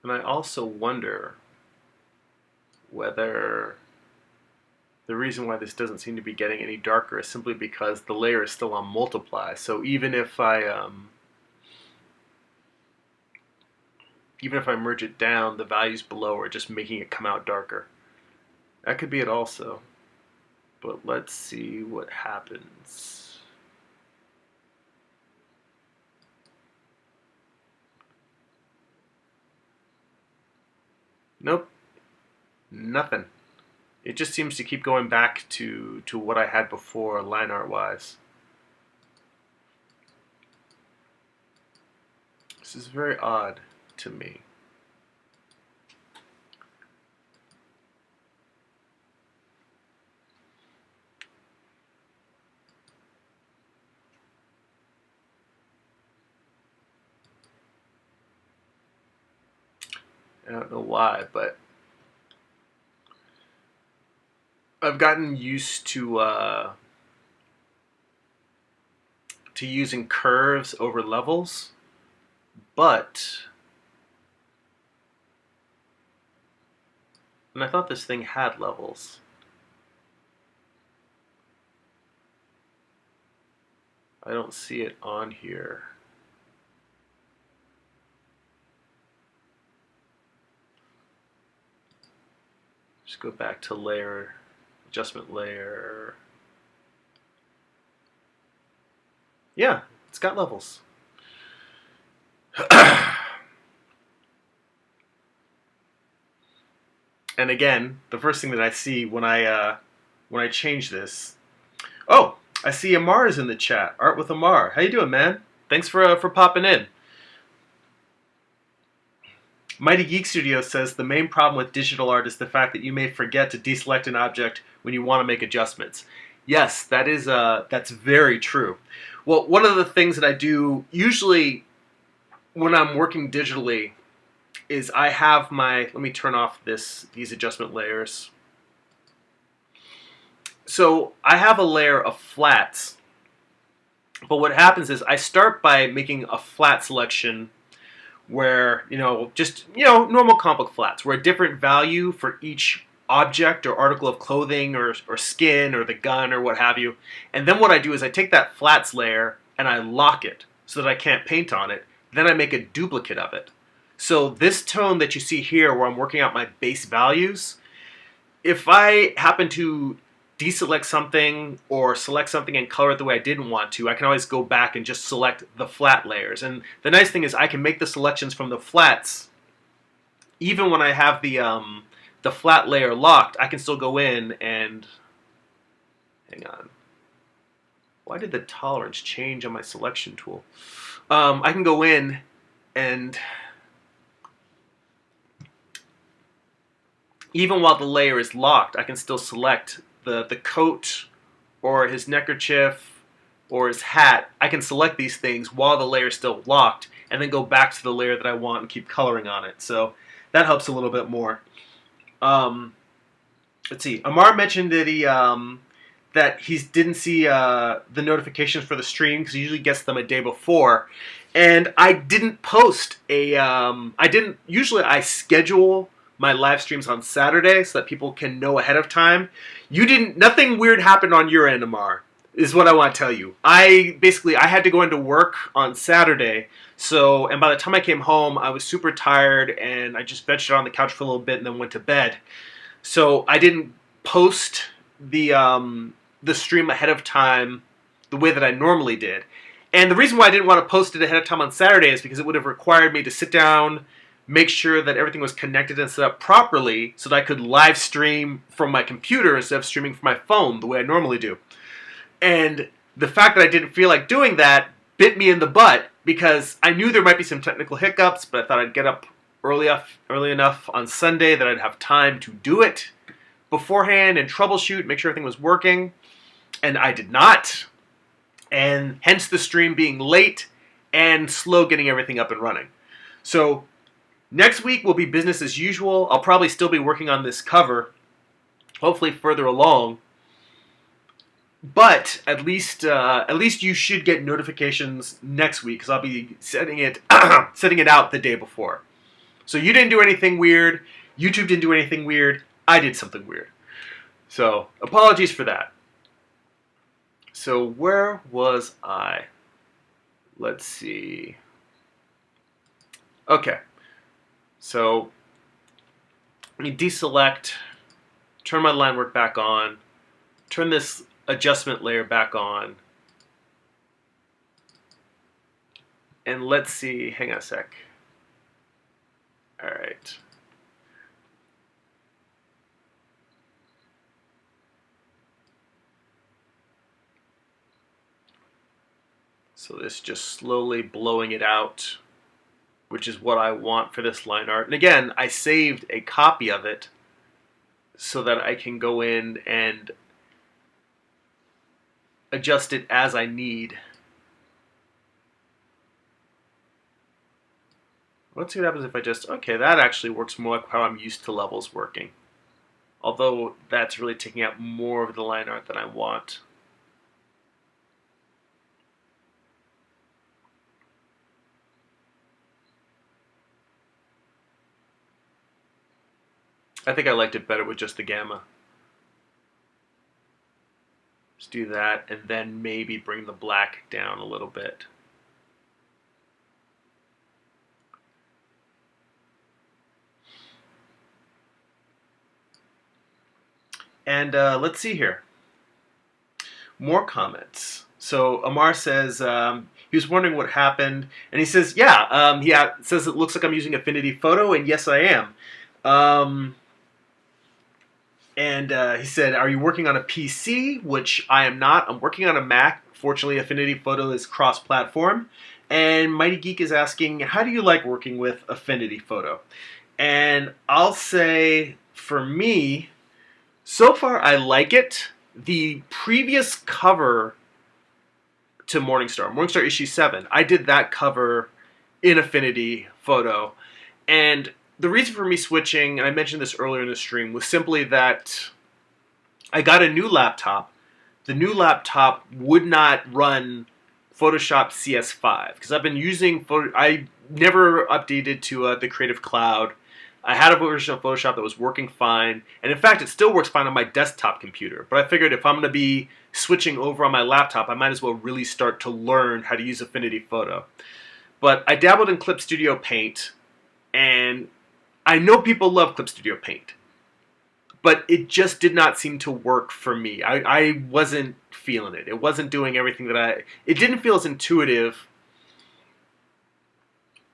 And I also wonder whether the reason why this doesn't seem to be getting any darker is simply because the layer is still on multiply. So even if I merge it down, the values below are just making it come out darker. That could be it also. But let's see what happens. Nope, nothing. It just seems to keep going back to what I had before, line art wise. This is very odd to me. I don't know why, but I've gotten used to using curves over levels, but, and I thought this thing had levels. I don't see it on here. Just go back to layer, adjustment layer. Yeah, it's got levels. And again, the first thing that I see when I change this, oh, I see Amar is in the chat. Art with Amar. How you doing, man? Thanks for popping in. Mighty Geek Studio says the main problem with digital art is the fact that you may forget to deselect an object when you want to make adjustments. Yes, that's very true. Well, one of the things that I do usually when I'm working digitally is I have let me turn off these adjustment layers. So I have a layer of flats, but what happens is I start by making a flat selection where, just, normal comic book flats, where a different value for each object or article of clothing or skin or the gun or what have you. And then what I do is I take that flats layer and I lock it so that I can't paint on it. Then I make a duplicate of it. So this tone that you see here where I'm working out my base values, if I happen to deselect something or select something and color it the way I didn't want to, I can always go back and just select the flat layers. And the nice thing is I can make the selections from the flats even when I have the flat layer locked. I can still go in and hang on. Why did the tolerance change on my selection tool? I can go in and even while the layer is locked, I can still select the coat or his neckerchief or his hat. I can select these things while the layer is still locked and then go back to the layer that I want and keep coloring on it. So that helps a little bit more. Let's see. Amar mentioned that he didn't see the notifications for the stream because he usually gets them a day before. And I didn't post usually I schedule my live streams on Saturday so that people can know ahead of time. Nothing weird happened on your end, Amar, is what I want to tell you. I had to go into work on Saturday, and by the time I came home, I was super tired, and I just vegged on the couch for a little bit and then went to bed. So I didn't post the stream ahead of time the way that I normally did. And the reason why I didn't want to post it ahead of time on Saturday is because it would have required me to sit down, make sure that everything was connected and set up properly so that I could live stream from my computer instead of streaming from my phone the way I normally do. And the fact that I didn't feel like doing that bit me in the butt because I knew there might be some technical hiccups, but I thought I'd get up early enough on Sunday that I'd have time to do it beforehand and troubleshoot, make sure everything was working. And I did not. And hence the stream being late and slow getting everything up and running. So next week will be business as usual. I'll probably still be working on this cover, hopefully further along. But at least you should get notifications next week because I'll be setting it out the day before. So you didn't do anything weird. YouTube didn't do anything weird. I did something weird. So apologies for that. So where was I? Let's see. Okay. So let me deselect, turn my line work back on, turn this adjustment layer back on, and let's see, hang on a sec. All right. So this just slowly blowing it out, which is what I want for this line art. And again, I saved a copy of it so that I can go in and adjust it as I need. Let's see what happens if I okay, that actually works more like how I'm used to levels working. Although that's really taking out more of the line art than I want. I think I liked it better with just the gamma. Let's do that and then maybe bring the black down a little bit. And let's see here. More comments. So Amar says he was wondering what happened, and he says, yeah, he says it looks like I'm using Affinity Photo, and yes, I am. And he said, are you working on a PC? Which I am not. I'm working on a Mac. Fortunately, Affinity Photo is cross-platform. And Mighty Geek is asking, how do you like working with Affinity Photo? And I'll say, for me, so far I like it. The previous cover to Morningstar issue 7, I did that cover in Affinity Photo. And the reason for me switching, and I mentioned this earlier in the stream, was simply that I got a new laptop. The new laptop would not run Photoshop CS5 because I've been using I never updated to the Creative Cloud. I had a version of Photoshop that was working fine, and in fact it still works fine on my desktop computer, but I figured if I'm going to be switching over on my laptop, I might as well really start to learn how to use Affinity Photo. But I dabbled in Clip Studio Paint, and I know people love Clip Studio Paint, but it just did not seem to work for me. I wasn't feeling it. It wasn't doing everything that it didn't feel as intuitive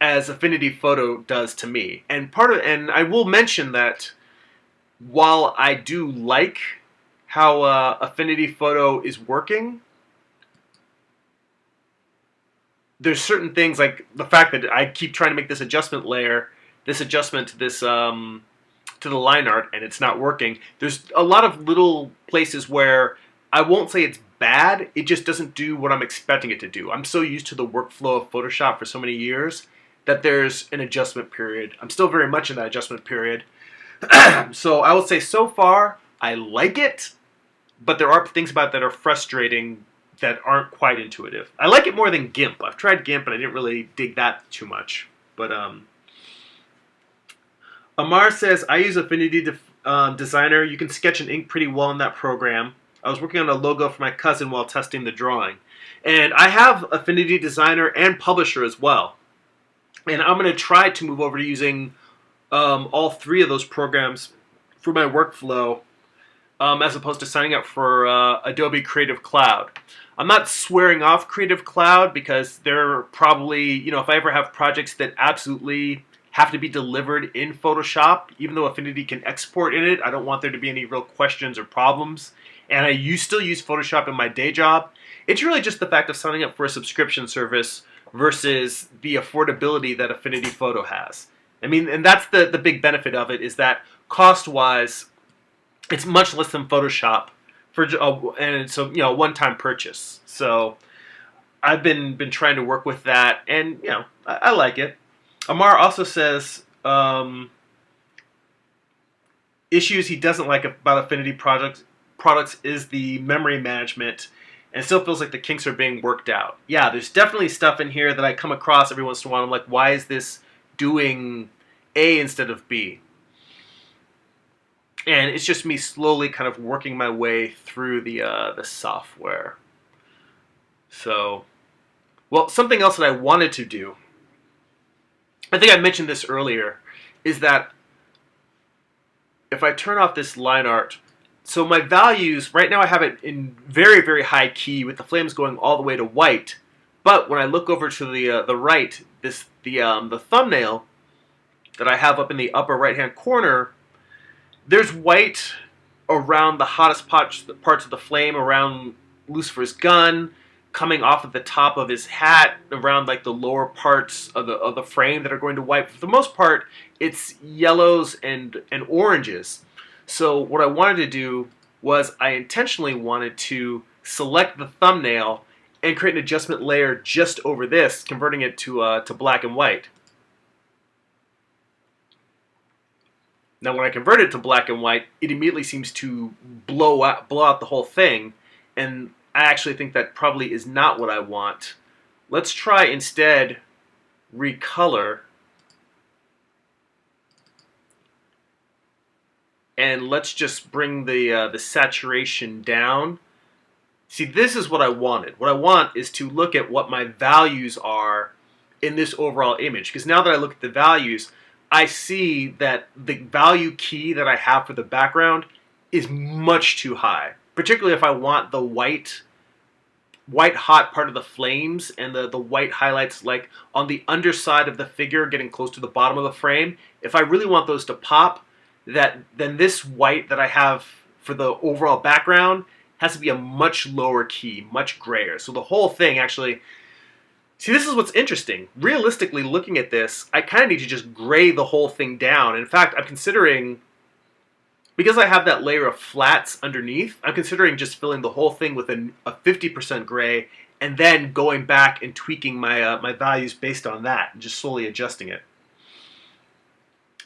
as Affinity Photo does to me. And I will mention that while I do like how Affinity Photo is working, there's certain things like the fact that I keep trying to make this adjustment layer, this adjustment to this to the line art, and it's not working. There's a lot of little places where I won't say it's bad, it just doesn't do what I'm expecting it to do. I'm so used to the workflow of Photoshop for so many years that there's an adjustment period. I'm still very much in that adjustment period. So I will say so far, I like it, but there are things about it that are frustrating that aren't quite intuitive. I like it more than GIMP. I've tried GIMP and I didn't really dig that too much. But Amar says, I use Affinity Designer. You can sketch and ink pretty well in that program. I was working on a logo for my cousin while testing the drawing. And I have Affinity Designer and Publisher as well. And I'm going to try to move over to using all three of those programs for my workflow as opposed to signing up for Adobe Creative Cloud. I'm not swearing off Creative Cloud because they're probably, if I ever have projects that absolutely have to be delivered in Photoshop, even though Affinity can export in it, I don't want there to be any real questions or problems. And I still use Photoshop in my day job. It's really just the fact of signing up for a subscription service versus the affordability that Affinity Photo has. I mean, and that's the big benefit of it, is that cost-wise, it's much less than Photoshop and it's a one-time purchase. So I've been trying to work with that, and I like it. Amar also says issues he doesn't like about Affinity products is the memory management, and it still feels like the kinks are being worked out. Yeah, there's definitely stuff in here that I come across every once in a while. I'm like, why is this doing A instead of B? And it's just me slowly kind of working my way through the software. So, well, something else that I wanted to do, I think I mentioned this earlier, is that if I turn off this line art, so my values, right now I have it in very, very high key with the flames going all the way to white. But when I look over to the right, the thumbnail that I have up in the upper right-hand corner, there's white around the hottest parts of the flame, around Lucifer's gun, coming off of the top of his hat, around like the lower parts of the frame that are going to white. For the most part, it's yellows and oranges. So what I wanted to do was I intentionally wanted to select the thumbnail and create an adjustment layer just over this, converting it to black and white. Now when I convert it to black and white, it immediately seems to blow out the whole thing, and I actually think that probably is not what I want. Let's try instead recolor, and let's just bring the saturation down. See, this is what I wanted. What I want is to look at what my values are in this overall image, because now that I look at the values, I see that the value key that I have for the background is much too high, particularly if I want the white hot part of the flames and the white highlights like on the underside of the figure getting close to the bottom of the frame. If I really want those to pop, then this white that I have for the overall background has to be a much lower key, much grayer. So the whole thing actually, See, this is what's interesting. Realistically, looking at this, I kind of need to just gray the whole thing down. In fact, I'm considering, because I have that layer of flats underneath, I'm considering just filling the whole thing with a 50% gray, and then going back and tweaking my values based on that, and just slowly adjusting it.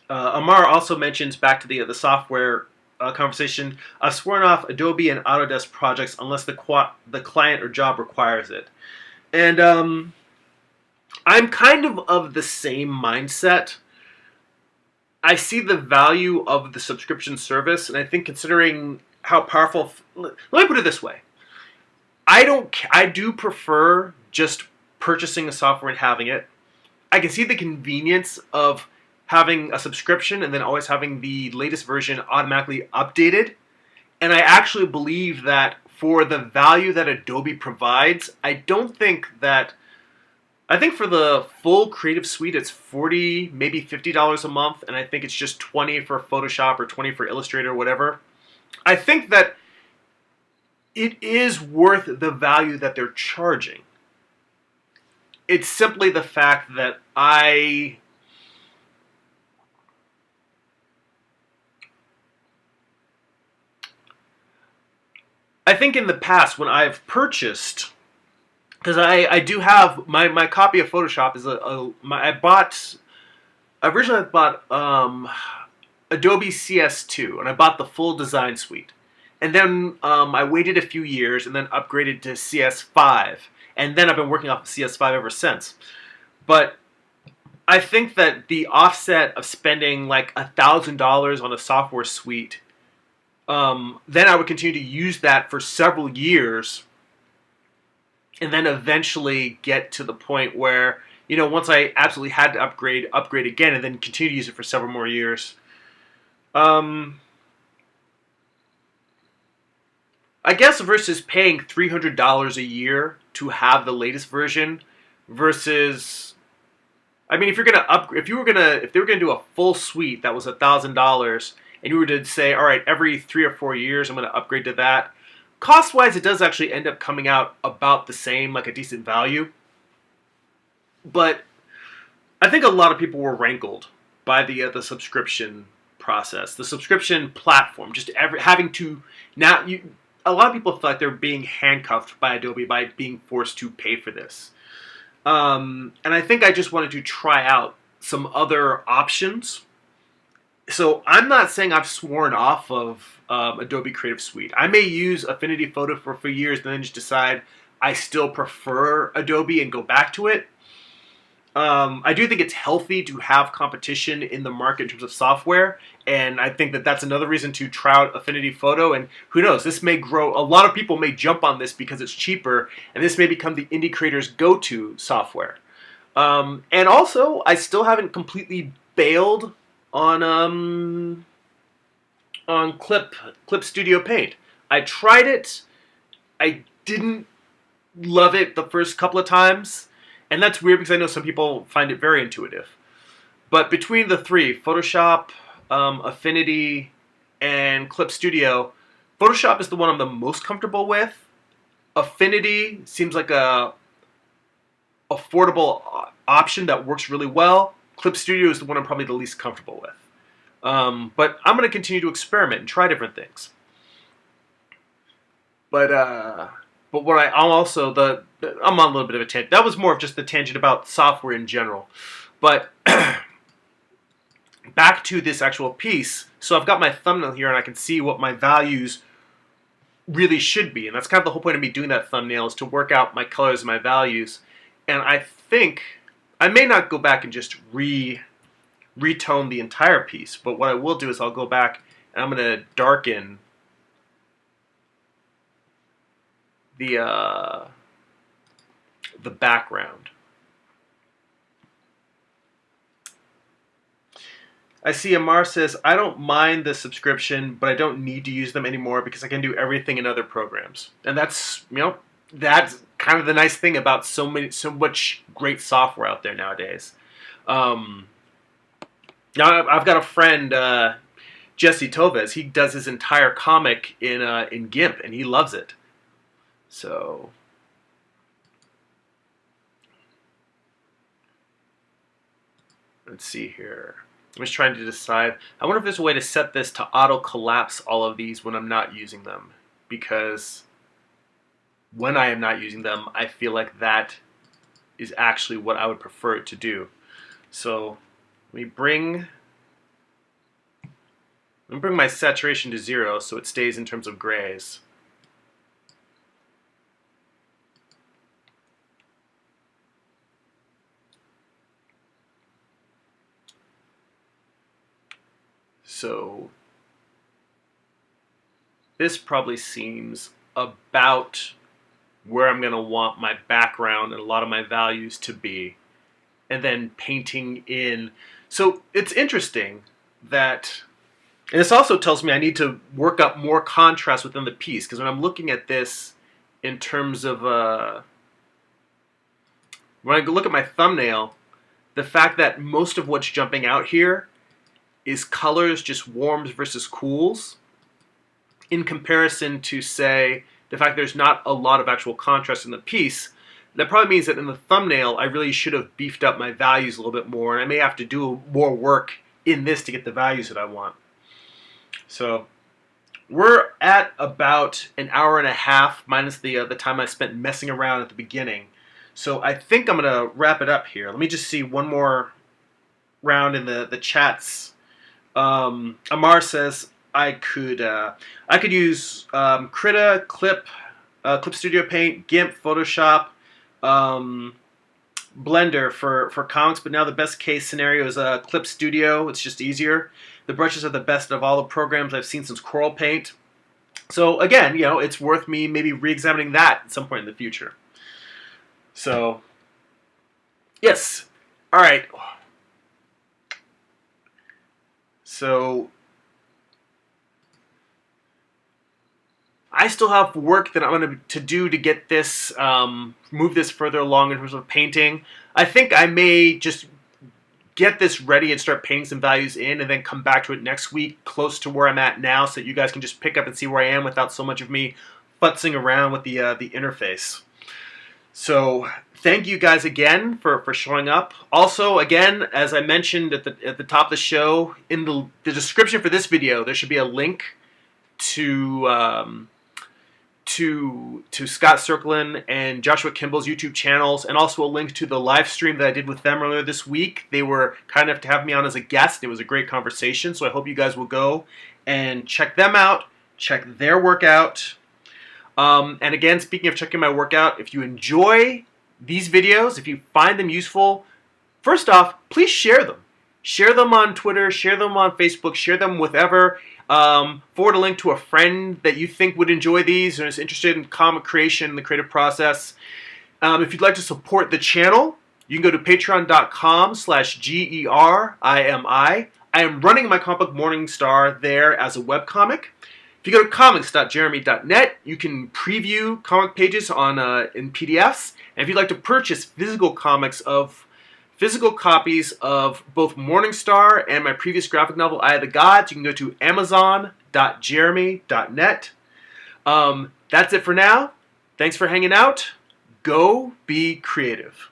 Amar also mentions, back to the software conversation, I've sworn off Adobe and Autodesk projects unless the client or job requires it. And I'm kind of the same mindset. I see the value of the subscription service, and I think, considering how powerful, let me put it this way. I do prefer just purchasing a software and having it. I can see the convenience of having a subscription and then always having the latest version automatically updated. And I actually believe that for the value that Adobe provides, I think for the full Creative Suite, it's $40, maybe $50 a month, and I think it's just $20 for Photoshop or $20 for Illustrator or whatever. I think that it is worth the value that they're charging. It's simply the fact that I think in the past, when I've purchased, because I do have my copy of Photoshop is originally I bought Adobe CS2, and I bought the full design suite, and then I waited a few years and then upgraded to CS5, and then I've been working off of CS5 ever since. But I think that the offset of spending like $1,000 on a software suite, then I would continue to use that for several years, and then eventually get to the point where, once I absolutely had to upgrade again, and then continue to use it for several more years. I guess versus paying $300 a year to have the latest version, versus, I mean, if they were gonna do a full suite that was $1,000, and you were to say, all right, every 3 or 4 years I'm going to upgrade to that, cost-wise, it does actually end up coming out about the same, like a decent value. But I think a lot of people were rankled by the subscription process, the subscription platform, just having to now. A lot of people feel like they're being handcuffed by Adobe by being forced to pay for this. And I think I just wanted to try out some other options. So I'm not saying I've sworn off of Adobe Creative Suite. I may use Affinity Photo for a few years and then just decide I still prefer Adobe and go back to it. I do think it's healthy to have competition in the market in terms of software, and I think that that's another reason to try out Affinity Photo, and who knows, this may grow. A lot of people may jump on this because it's cheaper, and this may become the indie creator's go-to software. And also, I still haven't completely bailed on Clip Studio Paint. I tried it. I didn't love it the first couple of times, and that's weird because I know some people find it very intuitive. But between the three, Photoshop, Affinity, and Clip Studio, Photoshop is the one I'm the most comfortable with. Affinity seems like a affordable option that works really well. Clip Studio is the one I'm probably the least comfortable with. But I'm going to continue to experiment and try different things. But what I'm on a little bit of a tangent. That was more of just the tangent about software in general. But back to this actual piece. So I've got my thumbnail here, and I can see what my values really should be. And that's kind of the whole point of me doing that thumbnail, is to work out my colors and my values. And I think I may not go back and just retone the entire piece, but what I will do is I'll go back and I'm going to darken the background. I see Amar says, I don't mind the subscription, but I don't need to use them anymore because I can do everything in other programs. And that's, that's kind of the nice thing about so much great software out there nowadays. Now I've got a friend, Jesse Toves. He does his entire comic in GIMP, and he loves it. So let's see here. I'm just trying to decide. I wonder if there's a way to set this to auto collapse all of these when I'm not using them, because when I am not using them, I feel like that is actually what I would prefer it to do. So let me bring my saturation to 0 so it stays in terms of grays. So this probably seems about where I'm going to want my background and a lot of my values to be. And then painting in. So it's interesting that, and this also tells me I need to work up more contrast within the piece, because when I'm looking at this in terms of, when I look at my thumbnail, the fact that most of what's jumping out here is colors, just warms versus cools, in comparison to, say, the fact there's not a lot of actual contrast in the piece. That probably means that in the thumbnail, I really should have beefed up my values a little bit more, and I may have to do more work in this to get the values that I want. So we're at about an hour and a half, minus the time I spent messing around at the beginning. So I think I'm going to wrap it up here. Let me just see one more round in the chats. Amar says I could use Krita, Clip Studio Paint, GIMP, Photoshop, Blender for comics, but now the best case scenario is Clip Studio. It's just easier. The brushes are the best of all the programs I've seen since Coral Paint. So again, you know, it's worth me maybe re-examining that at some point in the future. So yes, all right. So I still have work that I'm going to do to get this, move this further along in terms of painting. I think I may just get this ready and start painting some values in, and then come back to it next week close to where I'm at now, so that you guys can just pick up and see where I am without so much of me futzing around with the interface. So thank you guys again for showing up. Also, again, as I mentioned at the top of the show, in the description for this video, there should be a link to Scott Serkland and Joshua Kemble's YouTube channels, and also a link to the live stream that I did with them earlier this week. They were kind enough to have me on as a guest. It was a great conversation, so I hope you guys will go and check them out, check their work out. And again, speaking of checking my workout, if you enjoy these videos, if you find them useful, first off, please share them. Share them on Twitter, share them on Facebook, share them with whoever. Forward a link to a friend that you think would enjoy these and is interested in comic creation and the creative process. If you'd like to support the channel, you can go to patreon.com/GERIMI. I am running my comic book Morningstar there as a webcomic. If you go to comics.jeremy.net, you can preview comic pages on in PDFs. And if you'd like to purchase physical copies of both Morningstar and my previous graphic novel, Eye of the Gods, you can go to amazon.jeremy.net. That's it for now. Thanks for hanging out. Go be creative.